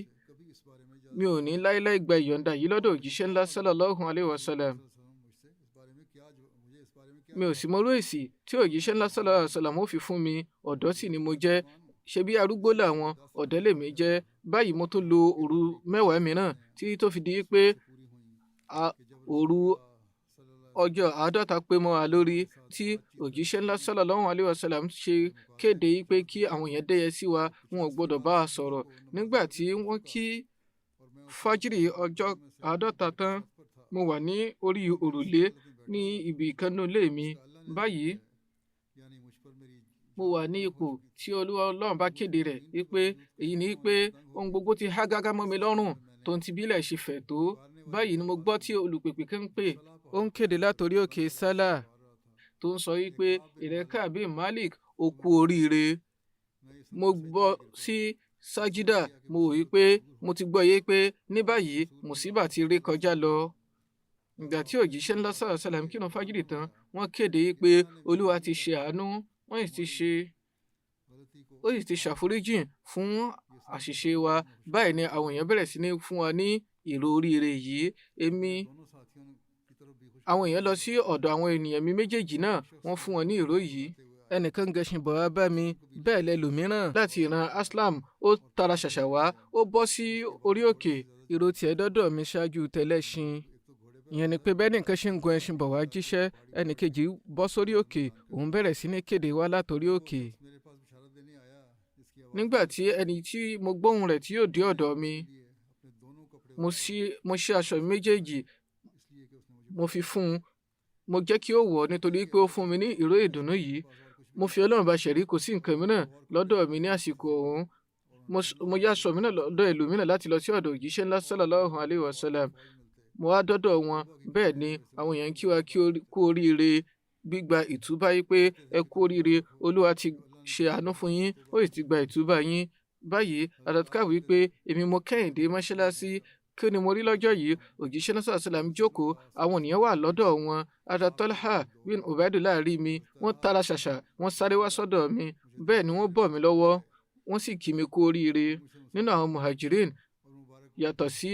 mi ò ní láéláé gba ìyọ̀ǹda yìí lọ́dọ̀ òjíṣẹ́ ńlá sallallahu alaihi wasallam. Mi ò sì mọrú èsì tí òjíṣẹ́ ńlá sallallahu alaihi wasallam ó fi fún mi. Ọ̀dọ́ sì ni mo jẹ́, ṣebí arúgbó làwọn, ọ̀dọ́ lèmi jẹ́. Báyìí mo tún lo òru 10 mìíràn títí tó fi di pé òru ọjọ́ 50 pé mọ́ wa lórí, tí òjíṣẹ́ ńlá sallallahu alaihi wasallam ṣe kéde pé kí àwọn èèyàn dẹ́yẹ sí wa, wọn ò gbọ́dọ̀ bá a sọ̀rọ̀. Nígbà tí wọ́n kí fájírì ọjọ́ 50 tán, mo wà ní orí òrùlé ní ibi ìkànnì ilé mi. Báyìí mo wà ní ipò tí Ọlọ́run bá kéde rẹ̀ wípé èyí ni wípé ohun gbogbo ti há gágá mọ́ mi lọ́rùn, tó ń ti bílẹ̀ ṣe fẹ̀ tó. Báyìí ni mo gbọ́ tí olùpèpè kan ń pè, ó ń kéde látòrí òkè Sálà, tó ń sọ wípé ìrẹ Ka'b bin Malik, ó kú oríire. Mo gbọ́ sí sájídà, mo wò wípé mo ti gbọ́ yé pé ní báyìí mùsíbà ti ré kọjá lọ. Ìgbà tí òjíṣẹ́ ńlá sallallahu alaihi wasallam kírun fájírì tán, wọ́n kéde pé olúwa ti ṣe àánú ó sì ti ṣàforíjì fún àṣìṣe wa. Báyìí ni àwọn èèyàn bẹ̀rẹ̀ sí ní fún wa ní ìró oríire yìí. Àwọn èèyàn lọ sí ọ̀dọ̀ àwọn ènìyàn mi méjèèjì náà, wọ́n fún wọn ní ìró yìí. Ẹnìkan gẹṣin bọ̀ wá bá mi, bẹ́ẹ̀ lẹ́lòmíràn láti ìran Aslam ó tara ṣàṣà wá, ó bọ́ sí orí òkè. Ìró tiẹ̀ dọ́dọ̀ mi ṣáájú tẹlẹ́ṣin. Ìyẹn ni pé bẹ́ẹ̀ nìkan ṣe ń gun ẹṣin bọ̀ wá jíṣẹ́, ẹnìkejì bọ́ sórí òkè, òun bẹ̀rẹ̀ sí ní kéde wá látòrí òkè. Nígbà tí ẹni tí mo gbóhùn rẹ̀ tí yóò dé ọ̀dọ̀ mi, mo ṣí aṣọ mi méjèèjì, mo fi fún un, mo jẹ́ kí ó wọ̀ nítorí pé ó fún mi ní ìró ìdùnnú yìí. Mo fi Ọlọ́run bá ṣẹ̀rí, kò sí nǹkan mìíràn lọ́dọ̀ mi ní àsìkò ọ̀hún. Mo yá aṣọ mi náà lọ́dọ̀ ẹlòmíràn láti lọ sí ọ̀dọ̀ òjíṣẹ́ ńlá sallallahu alayhi wa sallam. Mo wá dọ́dọ̀ wọn, bẹ́ẹ̀ ni àwọn èèyàn kí wa kú oríire gbígba ìtúbà yìí pé ẹ kú oríire, olúwa ti ṣe àánú fún yín, ó sì ti gba ìtúbà yín. Báyìí Adatka wí pé èmi mo kẹ́yìndé mọ́ṣáláṣí, kí ni mo rí lọ́jọ́ yìí? Òjíṣẹ́ náà sàlám jókòó, àwọn ènìyàn wà lọ́dọ̀ wọn. Adatolha bin Ubaidullah rí mi, wọ́n tara ṣàṣà, wọ́n sáré wá sọ́dọ̀ mi, bẹ́ẹ̀ ni wọ́n bọ̀ mí lọ́wọ́, wọ́n sì kí mi kú oríire. Nínú àwọn muhajirin, yàtọ̀ sí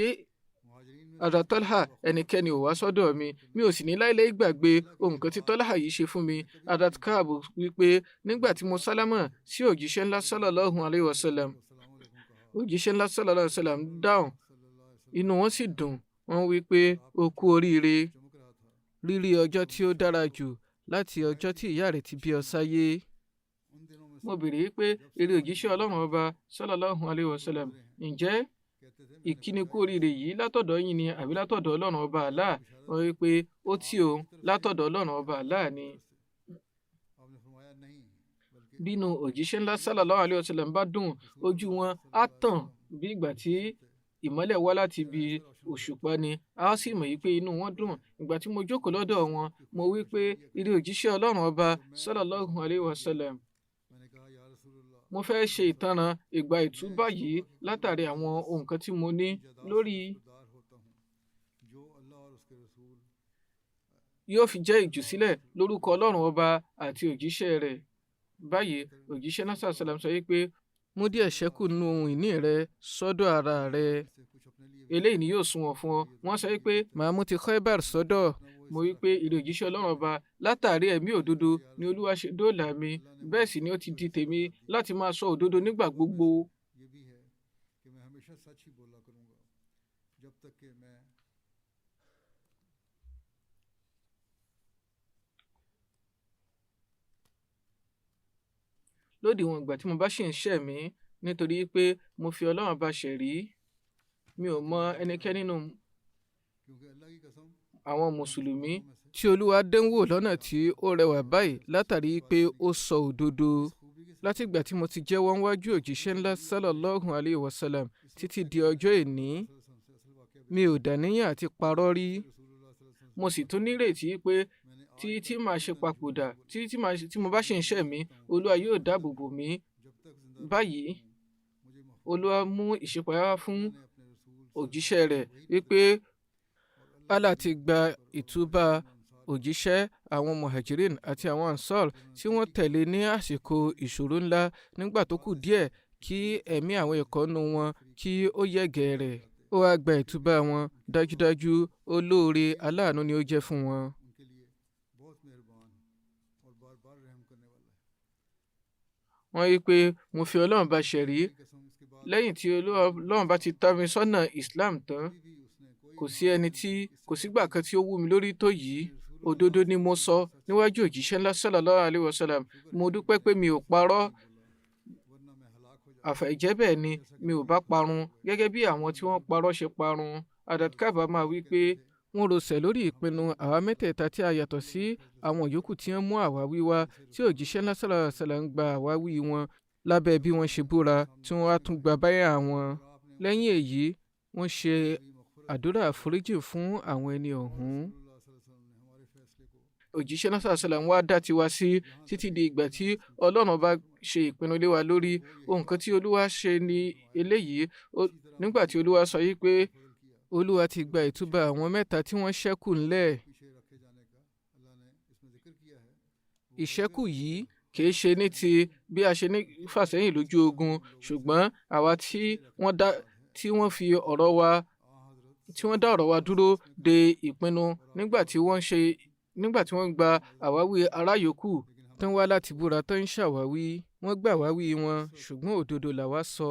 Adatolha, ẹnikẹ́ni ò wá sọ́dọ̀ mi. Mi ò sì ní láíláí gbàgbé ohun kan tí Tọ́láhà yìí ṣe fún mi. Adatka wípé nígbà tí mo sálámà sí òjíṣẹ́ ńlá sallallahu alayhi wa sallam, òjíṣẹ́ ńlá sallallahu alayhi wa sallam dáhùn, inú wọn sì dùn, wọ́n wí pé ó kú oríire. Rírí ọjọ́ tí ó dára jù láti ọjọ́ tí ìyá rẹ̀ ti bí ọ sáyé. Mo béèrè pé eré òjíṣẹ́ Ọlọ́run ọba sallallahu alayhi wa sallam, ǹjẹ́ ìkíni kú oríire yìí látọ̀dọ̀ yín ni àbí látọ̀dọ̀ Ọlọ́run ọba Allah? Wọ́n wí pé ó tí o, látọ̀dọ̀ Ọlọ́run ọba Allah ni. Bínú òjíṣẹ́ ńlá sallallahu alayhi wa sallam bá dùn, ojú wọn á tàn bí ìgbà tí ìmọ́lẹ̀ wá láti ibi òṣùpá ni, a sì mọ̀ pé inú wọn dùn. Ìgbà tí mo jókòó lọ́dọ̀ wọn, mo wí pé ìrẹ òjíṣẹ́ Ọlọ́run ọba sallallahu alayhi wa sallam, mo fẹ́ ṣe ìtanràn ìgbà ìtúbà yìí látàrí àwọn ohun kan tí mo ní lórí yóò fi jẹ́ ìjùsílẹ̀ lórúkọ Ọlọ́run ọba àti òjíṣẹ́ rẹ̀. Báyìí òjíṣẹ́ náà sàlám sọ wípé mú díẹ̀ ṣẹ́kù nínú ohun ìní rẹ sọ́dọ̀ ara rẹ, eléyìí ni yóò sunwọ̀n fún ọ. Wọ́n sọ wípé màá mú ti Khaybar sọ́dọ̀. Mo wí pé ìrẹ òjíṣẹ́ Ọlọ́run ọba, látàrí ẹ̀mí òdodo ni olúwa ṣe dóòlà mi, bẹ́ẹ̀ sì ni ó ti di tèmi láti máa sọ òdodo nígbà gbogbo. Lódiwọ̀n ìgbà tí mo bá ṣì ń ṣẹ̀ mí, nítorí pé mo fi Ọlọ́run ọba ṣẹ̀rí, mi ò mọ ẹnikẹ́ni nínú àwọn mùsùlùmí tí olúwa dánwò lọ́nà tí ó rẹwà báyìí látàrí pé ó sọ òdodo. Látìgbà tí mo ti jẹ́wọ́ níwájú òjíṣẹ́ ńlá sallallahu alayhi wa sallam títí di ọjọ́ èní, mi ò dàníyàn àti parọ́ rí. Mo sì tún nírètí pé tí màá ṣe papòdà, tí mo bá ṣe ń ṣẹ̀ mí, olúwa yóò dáàbò bò mí. Báyìí olúwa mú ìṣípayá fún òjíṣẹ́ rẹ̀ wípé Allah ti gba ìtúbà òjíṣẹ́, àwọn muhajirin àti àwọn ansar tí wọ́n tẹ̀lé ní àsìkò ìṣòro ńlá nígbà tó kù díẹ̀ kí ẹ̀mí àwọn ìkọ́nú wọn kí ó yẹ̀gẹ̀ rẹ̀. Ó wá gba ìtúbà wọn, dájúdájú olóore aláàánú ni ó jẹ́ fún wọn. Wọ́n wí pé mo fi Ọlọ́run bá ṣẹ̀rí, lẹ́yìn tí Ọlọ́run bá ti tọ́ mi sọ́nà Islam tán, kò sígbà kan tí ó wú mi lórí tó yìí. Òdodo ni mo sọ níwájú òjíṣẹ́ ńlá sallallahu alayhi wa sallam. Mo dúpẹ́ pé mi ò parọ́, àfàìjẹ́ bẹ́ẹ̀ ni mi ò bá parun gẹ́gẹ́ bí àwọn tí wọ́n parọ́ ṣe parun. Adatka máa wí pé wọ́n rọsẹ̀ lórí ìpinnu àwa mẹ́tẹ̀ẹ̀ta tí a yàtọ̀ sí àwọn yòókù tí wọ́n mú àwáwí wá, tí òjíṣẹ́ ńlá sallallahu alayhi wa sallam gba àwáwí wọn lábẹ́ bí wọ́n ṣe búra tí wọ́n á tún gba báyà wọn. Lẹ́yìn èyí, wọ́n ṣe àdúrà àforíjì fún àwọn ẹni ọ̀hún. Òjíṣẹ́ náà sàlám wá dá tiwa sí títí di ìgbà tí Ọlọ́run bá ṣe ìpinnu lé wa lórí. Ohun kan tí olúwa ṣe ní eléyìí, nígbà tí olúwa sọ yìí pé olúwa ti gba ìtúbà àwọn mẹ́ta tí wọ́n ṣẹ́kù ńlẹ̀. ìṣẹ́kù yìí kìí ṣe ní ti bí a ṣe ní fàsẹ́yìn lójú ogun, ṣùgbọ́n àwa tí wọ́n dá ọ̀rọ̀ wa dúró de ìpinnu nígbà tí wọ́n gba àwáwí ará yòókù tó ń wá láti búra tó ń ṣàwáwí. Wọ́n gbà àwáwí wọn, ṣùgbọ́n òdodo làwa sọ.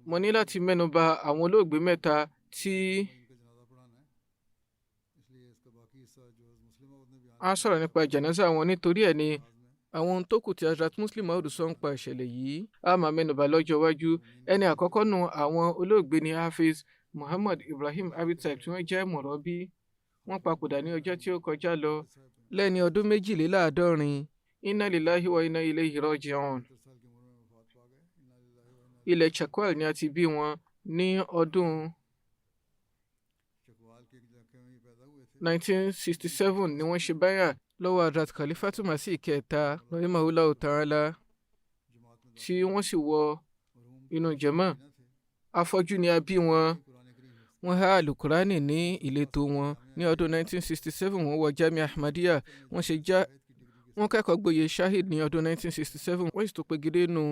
Mo ní láti mẹ́nuba àwọn olóògbé mẹ́ta tí a sọ̀rọ̀ nípa jánásà wọn, nítorí ẹ̀ ni àwọn ohun tó kù tí Hazrat Muslim Maud sọ ń pa ìṣẹ̀lẹ̀ yìí a máa mẹ́nuba lọ́jọ́ iwájú. Ẹni àkọ́kọ́ nù àwọn olóògbé ni Hafiz Muhammad Ibrahim Habib-Saib tí wọ́n jẹ́ mọ̀rọ́bí. Wọ́n papòdà ní ọjọ́ tí ó kọjá lọ lẹ́ni ọdún 72. Inna lillahi wa inna ilayhi raji'un. Ilẹ̀ Chakwal ni a ti bí wọn ní ọdún 1967 ni wọ́n ṣe báyà lọ́wọ́ Hazrat Khalifatu Masih kẹta rahimahullahu ta'ala tí wọ́n sì wọ inú jàmá. Afọ́jú ni a bí wọn. Wọ́n há alukurani ní ìletò wọn. Ní ọdún 1967 wọ́n wọ Jamia Ahmadiyya. Wọ́n kẹ́kọ̀ọ́ gboyè Shahid ní ọdún 1967. Wọ́n sì tó pegedé nínú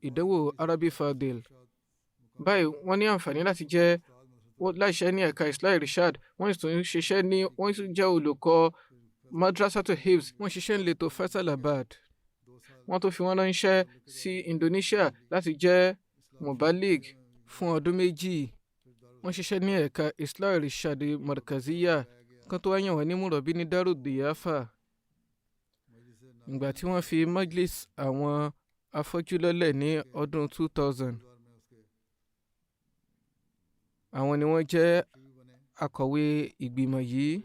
ìdánwò Arabi Fadil. Báyìí wọ́n ní àǹfààní láti jẹ́ láìṣẹ́ ní ẹ̀ka Islah Irshad. Wọ́n sì tún wọ́n sì jẹ́ olùkọ́ Madrasatu Hifz. Wọ́n ṣiṣẹ́ ní ìletò Faisalabad. Wọ́n tó fi wọ́n ránṣẹ́ sí Indonesia láti jẹ́ Mubalig fún ọdún 2. Wọ́n ṣiṣẹ́ ní ẹ̀ka Islah Irshad Markaziyya kan tó wáyàn wọ́n ní mùrọ̀bí ní Darud Diyafa. Ìgbà tí wọ́n fi Majlis àwọn afọ́jú lọ́lẹ̀ ní ọdún 2000. Àwọn ni wọ́n jẹ́ akọ̀wé ìgbìmọ̀ yìí.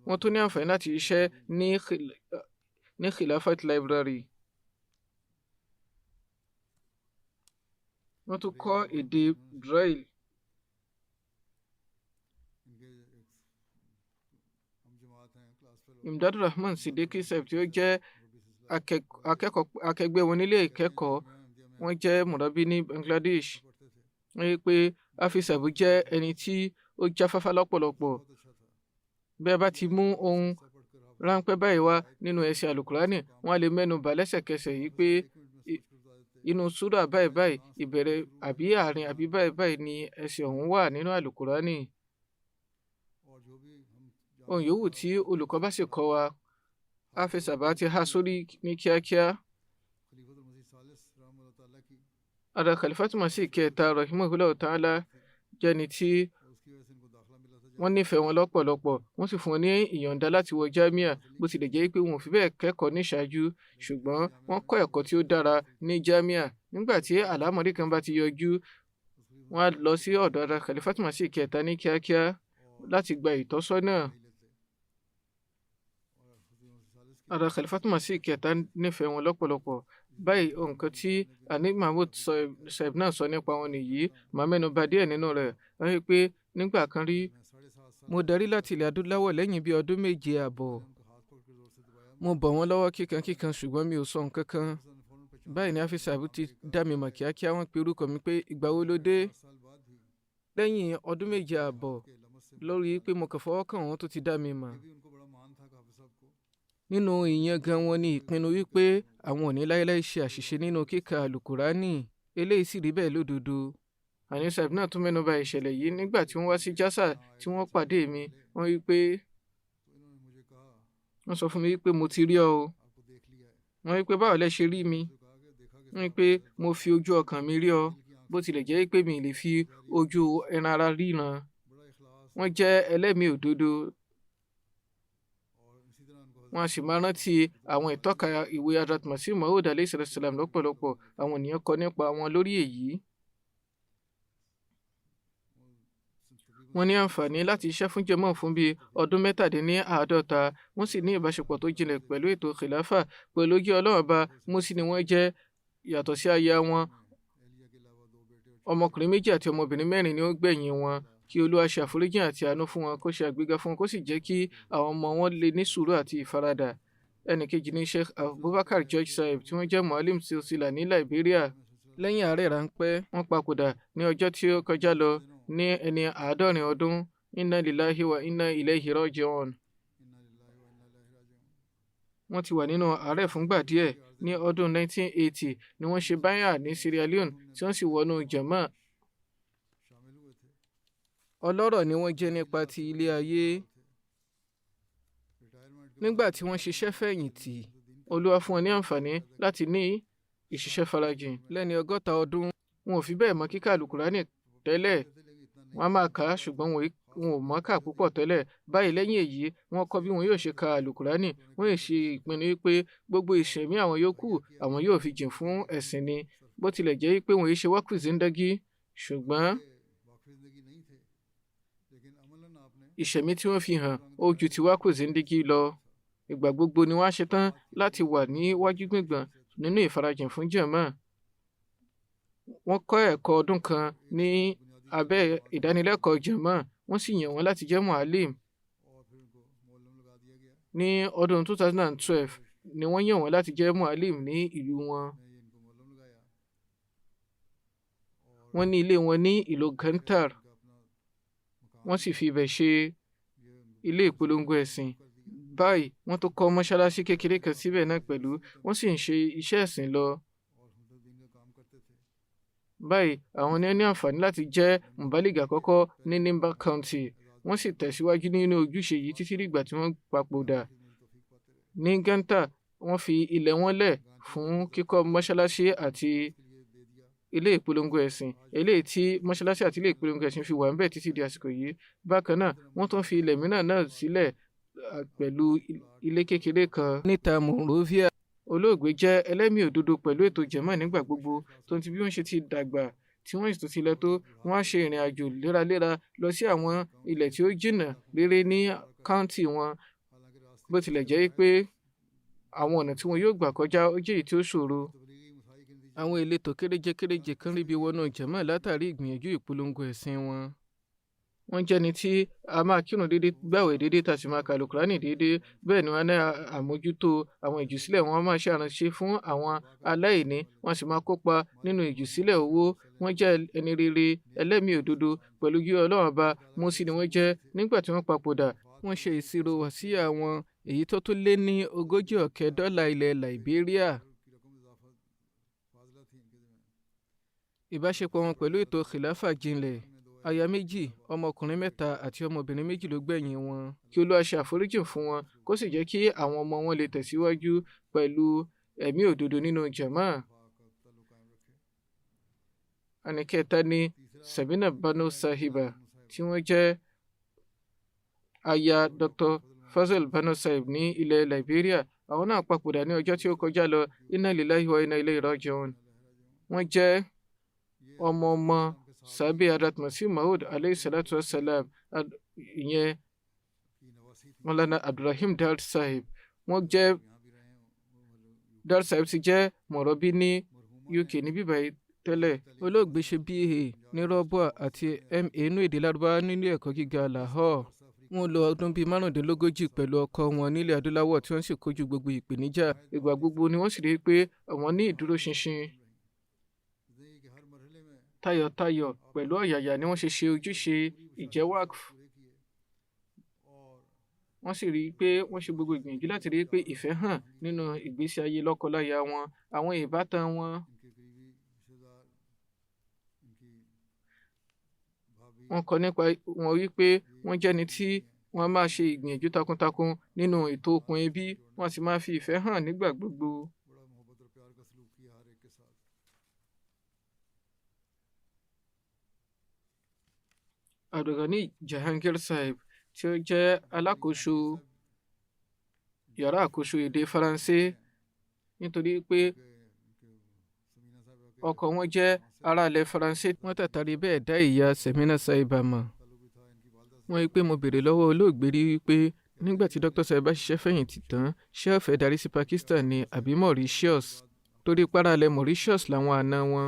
Wọ́n tún ní àǹfààní láti ṣiṣẹ́ ní Khilafat Library. Wọ́n tún kọ́ èdè Braille. Imdadul Rahman Siddiqui Saib tí ó jẹ́ akẹgbẹ́ wọn nílé ìkẹ́kọ̀ọ́, wọ́n jẹ́ mùrọ̀bí ní Bangladesh. Wọ́n rí pé Hafiz Saib jẹ́ ẹni tí ó jáfáfá lọ́pọ̀lọpọ̀. Bí a bá ti mú ohun ráńpẹ́ báyìí wá nínú ẹsẹ̀ alukurani, wọ́n á lè mẹ́nu bà lẹ́sẹ̀kẹsẹ̀ yìí pé inú súrà báyìí ìbẹ̀rẹ̀ àbí àárín àbí báyìí ni ẹsẹ̀ ọ̀hún wà nínú alukurani. Ohun yòówù tí olùkọ́ bá sì kọ́ wa, Hafiz Saib ti há sórí ní kíákíá. Hazrat Khalifatu Masih kẹta rahimahullahu ta'ala jẹ́ ẹni tí wọ́n nífẹ̀ẹ́ wọn lọ́pọ̀lọpọ̀. Wọ́n sì fún wọn ní ìyọ̀ǹda láti wọ Jamia, bó tilẹ̀ jẹ́ pé wọn ò fi bẹ́ẹ̀ kẹ́kọ̀ọ́ ní ìṣáájú, ṣùgbọ́n wọ́n kọ́ ẹ̀kọ́ tí ó dára ní Jamia. Nígbà tí àlámọ̀rí kan bá ti yọjú, wọ́n á lọ sí ọ̀dọ̀ Hazrat Khalifatu Masih kẹta ní kíákíá láti gba ìtọ́sọ́nà. Hazrat Khalifatu Masih kẹta nífẹ̀ẹ́ wọn lọ́pọ̀lọpọ̀. Báyìí nǹkan tí Ani Mahmud Saib náà sọ nípa wọn nìyí, màá mẹ́nu bà díẹ̀ nínú rẹ̀. Wọ́n rí pé nígbà kan rí mo darí láti ilẹ̀ adúláwọ̀ lẹ́yìn bí ọdún 7 àbọ̀. Mo bọ̀ wọ́n lọ́wọ́ kíkankíkan, ṣùgbọ́n mi ò sọ nǹkan kan. Báyìí ni Hafiz Saib ti dá mi mọ̀ kíákíá. Wọ́n pe orúkọ mi pé ìgbà wo ló dé? Lẹ́yìn ọdún 7 àbọ̀ lórí pé mo kàn fọwọ́ kàn wọ́n tó ti dá mi mọ̀. Nínú ìyẹn gan wọn ni ìpinnu wípé àwọn ò ní láéláé ṣe àṣìṣe nínú kíka alukurani. Eléyìí sì rí bẹ́ẹ̀ lódodo. Ani Saib náà tún mẹ́nu bà ìṣẹ̀lẹ̀ yìí nígbà tí wọ́n wá sí Jasa tí wọ́n pàdé mi. Wọ́n sọ fún mi wípé mo ti rí ọ o. Wọ́n wí pé báwo lẹ ṣe rí mi? Wọ́n wí pé mo fi ojú ọkàn mi rí ọ, bó tilẹ̀ jẹ́ pé mi lè fi ojú ẹran ara ríran. Wọ́n jẹ́ ẹlẹ́mìí òdodo. Wọ́n á sì máa rántí àwọn ìtọ́ka ìwé Hazrat Masih Maud alayhi salam lọ́pọ̀lọpọ̀. Àwọn ènìyàn kọ nípa wọn lórí èyí. Wọ́n ní àǹfààní láti ṣiṣẹ́ fún jàmáà fún bíi ọdún 57. Wọ́n sì ní ìbáṣepọ̀ tó jinlẹ̀ pẹ̀lú ètò khilafa. Pẹ̀lú ojú Ọlọ́run Ọba, Mùsí ni wọ́n jẹ́. Yàtọ̀ sí aya wọn, ọmọkùnrin 2 àti ọmọbìnrin 4 ni ó gbẹ̀yìn wọn. Kí Olúwa ṣe àforíjì àti àánú fún wọn, kó ṣe àgbéga fún wọn, kó sì jẹ́ kí àwọn ọmọ wọn lè ní sùúrù àti ìfaradà. Ẹnìkejì ni Sheikh Abubakar George Saib tí wọ́n jẹ́ Muallim Silsila ní Liberia. Lẹ́yìn àárẹ̀ ráńpẹ́, wọ́n papòdà ní ọjọ́ tí ó kọjá lọ ní ẹni 70 ọdún. inna lillahi wa inna ilayhi raji'un. wọ́n ti wà nínú àárẹ̀ fúngbà díẹ̀. Ní ọdún 1980 ni wọ́n ṣe báyà ní Sierra Leone tí wọ́n sì wọnú jàmá. ọlọ́rọ̀ ni wọ́n jẹ́ nípa ti ilé ayé. nígbà tí wọ́n ṣiṣẹ́ fẹ̀yìntì, Olúwa fún wọn ní àǹfààní láti ní ìṣiṣẹ́ farajìn. lẹ́ni 60 ọdún, wọn ò fi bẹ́ẹ̀ mọ̀ kíkà àlùkùránì tẹ́lẹ̀. wọ́n á máa kà á ṣùgbọ́n wọn ò mọ̀ kà púpọ̀ tẹ́lẹ̀. báyìí lẹ́yìn èyí, wọ́n kọ́ bí wọn yóò ṣe ka àlùkùránì. wọ́n yóò ṣe ìpinnu wípé gbogbo ìṣẹ̀mí àwọn yòókù àwọn yóò fi jìn fún ẹ̀sìn ni. bó tilẹ̀ jẹ́ wípé wọn yóò ṣe wákù zíndẹ́gí, ṣùgbọ́n ìṣẹ̀mí tí wọ́n fi hàn ó ju ti wákù zíndẹ́gí lọ. ìgbà gbogbo ni wọ́n á ṣetán láti wà níwájú gbìngbọ̀n nínú ìfarajìn fún jàmá. wọ́n kọ́ ẹ̀kọ́ ọdún kan ní abẹ́ ìdánilẹ́kọ̀ọ́ jàmá, wọ́n sì yàn wọ́n láti jẹ́ mu'allim. ní ọdún 2012 ni wọ́n yàn wọ́n láti jẹ́ mu'allim ní ìlú wọn. wọ́n ní ilé wọn ní ìlú Gantar. wọ́n sì fi ibẹ̀ ṣe ilé ìpolongo ẹ̀sìn. báyìí wọ́n tó kọ́ mọ́ṣáláṣí kékeré kan síbẹ̀ náà pẹ̀lú. wọ́n sì ń ṣe iṣẹ́ ẹ̀sìn lọ. báyìí àwọn ni wọ́n ní àǹfààní láti jẹ́ mùbálígà àkọ́kọ́ ní Nimba County. wọ́n sì tẹ̀síwájú nínú ojúṣe yìí títí dìgbà tí wọ́n papòdà. ní Gantar, wọ́n fi ilẹ̀ wọn lẹ̀ fún kíkọ́ mọ́ṣáláṣí àti ilé ìpolongo ẹ̀sìn, eléyìí tí mọ́ṣáláṣí àti ilé ìpolongo ẹ̀sìn fi wà ń bẹ̀ títí di àsìkò yìí. bákan náà, wọ́n tún fi ilẹ̀ mìíràn náà sílẹ̀ pẹ̀lú ilé kékeré kan níta Monrovia. olóògbé jẹ́ ẹlẹ́mìí òdodo pẹ̀lú ètò jàmá nígbà gbogbo. tó ti bí wọ́n ṣe ti dàgbà tí wọ́n sì tún ti lọ tó, wọ́n á ṣe ìrìn àjò léraléra lọ sí àwọn ilẹ̀ tí ó jìnnà réré ní káùntì wọn. bó tilẹ̀ jẹ́ pé àwọn ọ̀nà tí wọn yóò gbà kọjá ó jẹ́ èyí tí ó ṣòro. àwọn ìletò kéréje kan ríbi wọnú jàmá látàrí ìgbìyànjú ìpolongo ẹ̀sìn wọn. wọ́n jẹ́ni tí a máa kírun déédéé, gbààwẹ̀ déédéé, tá a sì máa ka àlùkùránì déédéé. bẹ́ẹ̀ ni wọ́n ní àmójútó àwọn ìjùsílẹ̀. wọ́n máa ṣe àránṣe fún àwọn aláìní, wọ́n sì máa kópa nínú ìjùsílẹ̀ owó. wọ́n jẹ́ ẹni rere, ẹlẹ́mìí òdodo pẹ̀lú yí Ọlọ́run ọba. Mùsí ni wọ́n jẹ́. nígbà tí wọ́n papòdà, wọ́n ṣe ìṣirò wàsíyà wọn, èyí tó tún lé ní $40,000 ilẹ̀ Liberia. ìbáṣepọ̀ wọn pẹ̀lú ètò khilafa jinlẹ̀. aya 2, ọmọkùnrin 3 àti ọmọbìnrin 2 ló gbẹ̀yìn wọn. kí Olúwa ṣe àforíjì fún wọn, kó sì jẹ́ kí àwọn ọmọ wọn lè tẹ̀síwájú pẹ̀lú ẹ̀mí òdodo nínú jàmá. ẹnìkẹta ni Sabina Bano Sahiba, tí wọ́n jẹ́ aya Dr. Fazil Bano Sahib ní ilẹ̀ Liberia. àwọn náà papòdà ní ọjọ́ tí ó kọjá lọ. Inna lillahi wa inna ilayhi raji'un. wọ́n jẹ́ ọmọ Sabi Hadrat Masih Maud alayhi salatu wassalam, ìyẹn Maulana Abdulrahim Dar Sahib. wọ́n jẹ́ Dar Sahib ti jẹ́ mọ̀rọ́bí ní UK ní bíbáyìí tẹ́lẹ̀. olóògbé ṣe BA ní Rọ́bùà àti MA inú èdè Lárúbáwá nílé ẹ̀kọ́ gíga Lahore. wọ́n lò ọdún bíi 35 pẹ̀lú ọkọ wọn nílẹ̀ adúláwọ̀ tí wọ́n sì kojú gbogbo ìpèníjà. ìgbà gbogbo ni wọ́n sì rí i pé àwọn ní ìdúróṣinṣin. tayọ̀tayọ̀ pẹ̀lú ọ̀yàyà ni wọ́n ṣe ojúṣe ìjẹ́wàkf. wọ́n sì rí i pé wọ́n ṣe gbogbo ìgbìyànjú láti rí i pé ìfẹ́ hàn nínú ìgbésí ayé lọ́kọláya wọn, àwọn ìbátan wọn. wọ́n kọ nípa wọn wípé wọ́n jẹ́ni tí wọ́n máa ṣe ìgbìyànjú takuntakun nínú ètò okùn ẹbí, wọ́n sì máa fi ìfẹ́ hàn nígbà gbogbo. Abdulghani Jahangir Sahib, tí ó jẹ́ alákòóso yàrá àkóso èdè Faransé, nítorí pé ọkọ wọn jẹ́ ará ilẹ̀ Faransé, wọ́n tàtàrí bẹ́ẹ̀ dá ìyá Semina Sahiba mọ̀. wọ́n rí i pé mo béèrè lọ́wọ́ olóògbé rí wípé nígbà tí Dr. Sahiba ṣiṣẹ́ fẹ̀yìntì tán, ṣé ó fẹ́ darí sí Pakistan ni àbí Mauritius, torí para ilẹ̀ Mauritius làwọn àna wọn.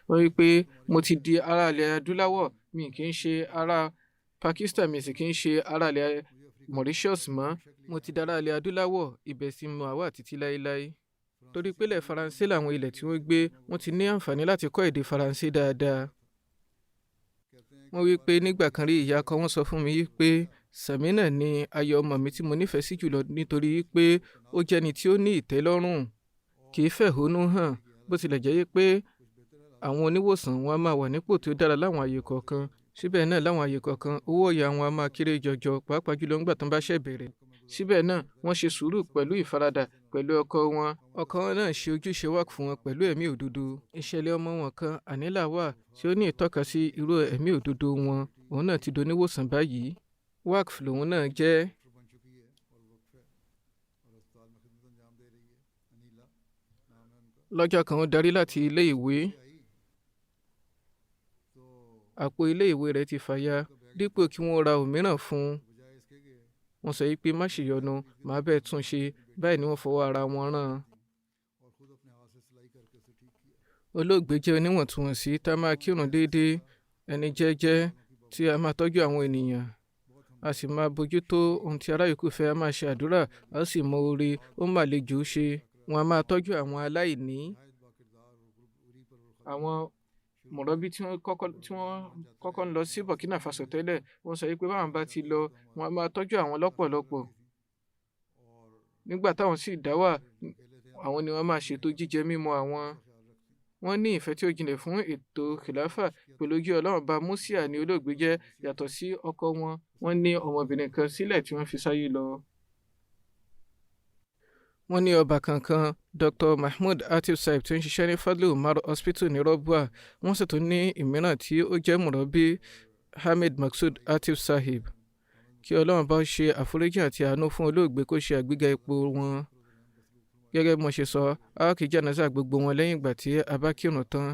wọ́n rí i pé mo ti di ará ilẹ̀ adúláwọ̀, mi kì í ṣe ará Pakistan, mi sì kì í ṣe ará ilẹ̀ Mauritius mọ́. mo ti dára ilẹ̀ adúláwọ̀, ibẹ̀ sì mo àwa títí láéláé. torí pé ilẹ̀ Faransé làwọn ilẹ̀ tí wọ́n gbé, wọ́n ti ní àǹfààní láti kọ́ èdè Faransé dáadáa. wọ́n wí pé nígbà kan rí ìyá kan wọ́n sọ fún mi pé Samina ni ayọ̀ ọmọ mi tí mo nífẹ̀ẹ́ sí jùlọ nítorí pé ó jẹ́ni tí ó ní ìtẹ́lọ́rùn, kì í fẹ̀hónú hàn, bó tilẹ̀ jẹ́ pé àwọn oníwòsàn wọn a máa wà nípò tí ó dára láwọn àyè kọ̀ọ̀kan. Síbẹ̀ náà láwọn àyè kọ̀ọ̀kan owó ọ̀yà wọn a máa kéré jọjọ, pàápàá jùlọ nígbà tó ń bá ṣẹ̀ bẹ̀rẹ̀. Síbẹ̀ náà wọ́n ṣe sùúrù pẹ̀lú ìfaradà pẹ̀lú ọkọ wọn. Ọkọ wọn náà ṣe ojúṣe wákf fún wọn pẹ̀lú ẹ̀mí òdodo. Ìṣẹ̀lẹ̀ ọmọ wọn kan Anila wà tí ó ní ìtọ́ka sí irú ẹ̀mí òdodo wọn. Òun náà ti doníwòsàn báyìí. Wákf lòun náà jẹ́. Lọ́jọ́ kan ó darí láti ilé ìwé. Àpò ilé ìwé rẹ̀ ti fàya. Dípò kí wọ́n ra òmíràn fún un, wọ́n sọ pé má ṣe yọnu, màá bẹ́ẹ̀ tún ṣe. Báyìí ni wọ́n fọwọ́ ara wọn rán. Olóògbé jẹ́ oníwọ̀ntúnwọ̀nsí tá a máa kírun déédéé, ẹni jẹ́jẹ́ tí a máa tọ́jú àwọn ènìyàn, a sì máa bójútó ohun tí ará yòókù fẹ́, a máa ṣe àdúrà, a sì mọ oore, ó mà lè jò ó ṣe. Wọ́n a máa tọ́jú àwọn aláìní. Àwọn mọ̀rọ́bí tí wọ́n kọ́kọ́ ń lọ sí Burkina Faso tẹ́lẹ̀, wọ́n sọ pé báwọn bá ti lọ, wọ́n a máa tọ́jú àwọn lọ́pọ̀lọpọ̀. Nígbà táwọn sì dá wà, àwọn ni wọ́n máa ṣètò jíjẹ mímu àwọn. Wọ́n ní ìfẹ́ tí ó jinlẹ̀ fún ètò kìláfà pẹ̀lú ojú Ọlọ́run bá Músíà ní olóògbé jẹ́. Yàtọ̀ sí ọkọ wọn, wọ́n ní ọmọbìnrin kan sílẹ̀ tí wọ́n fi sáyé lọ. Wọ́n ní ọba kankan Dr. Mahmoud Atif Saib tí ó ń ṣiṣẹ́ ní Fadlu Umar Hospital ní Rọ́bùà. Wọ́n sì tún ní ìmíràn tí ó jẹ́ mùrọ̀bí Hamid Maksud Atif Sahib. Kí Ọlọ́run bá ṣe àforíjì àti àánú fún olóògbé, kó ṣe àgbéga ipò wọn. Gẹ́gẹ́ bí mo ṣe sọ, a kì í jánásà gbogbo wọn lẹ́yìn ìgbà tí a bá kírun tán.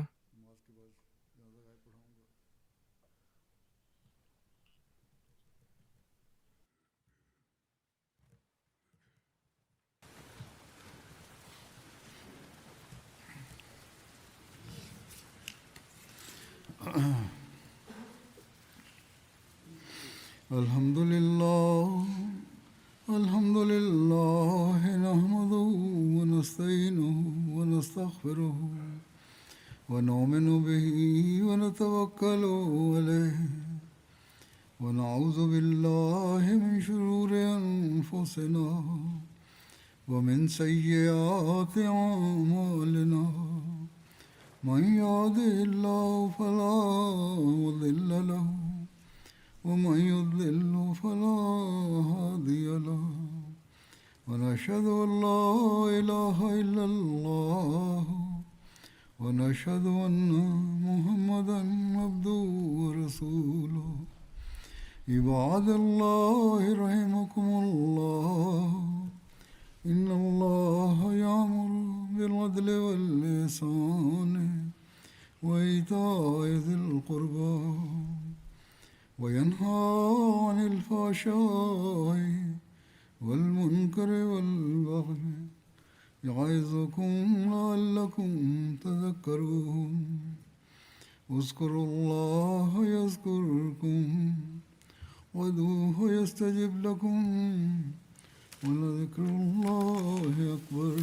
الحمد لله نحمده ونستعينه ونستغفره ونؤمن به ونتوكل عليه ونعوذ بالله من شرور أنفسنا ومن سيئات أعمالنا. من يهده الله فلا مضل له ومن يضلل فلا هادي له. ونشهد أن لا إله إلا الله ونشهد أن محمدا عبده ورسوله. عباد الله رحمكم الله، إن الله يأمر بالعدل والإحسان وإيتاء ذي القربى وينهى عن الفحشاء والمنكر والبغي يعظكم لعلكم تذكرون. اذكروا الله يذكركم وادعوه يستجب لكم ولذكر الله أكبر.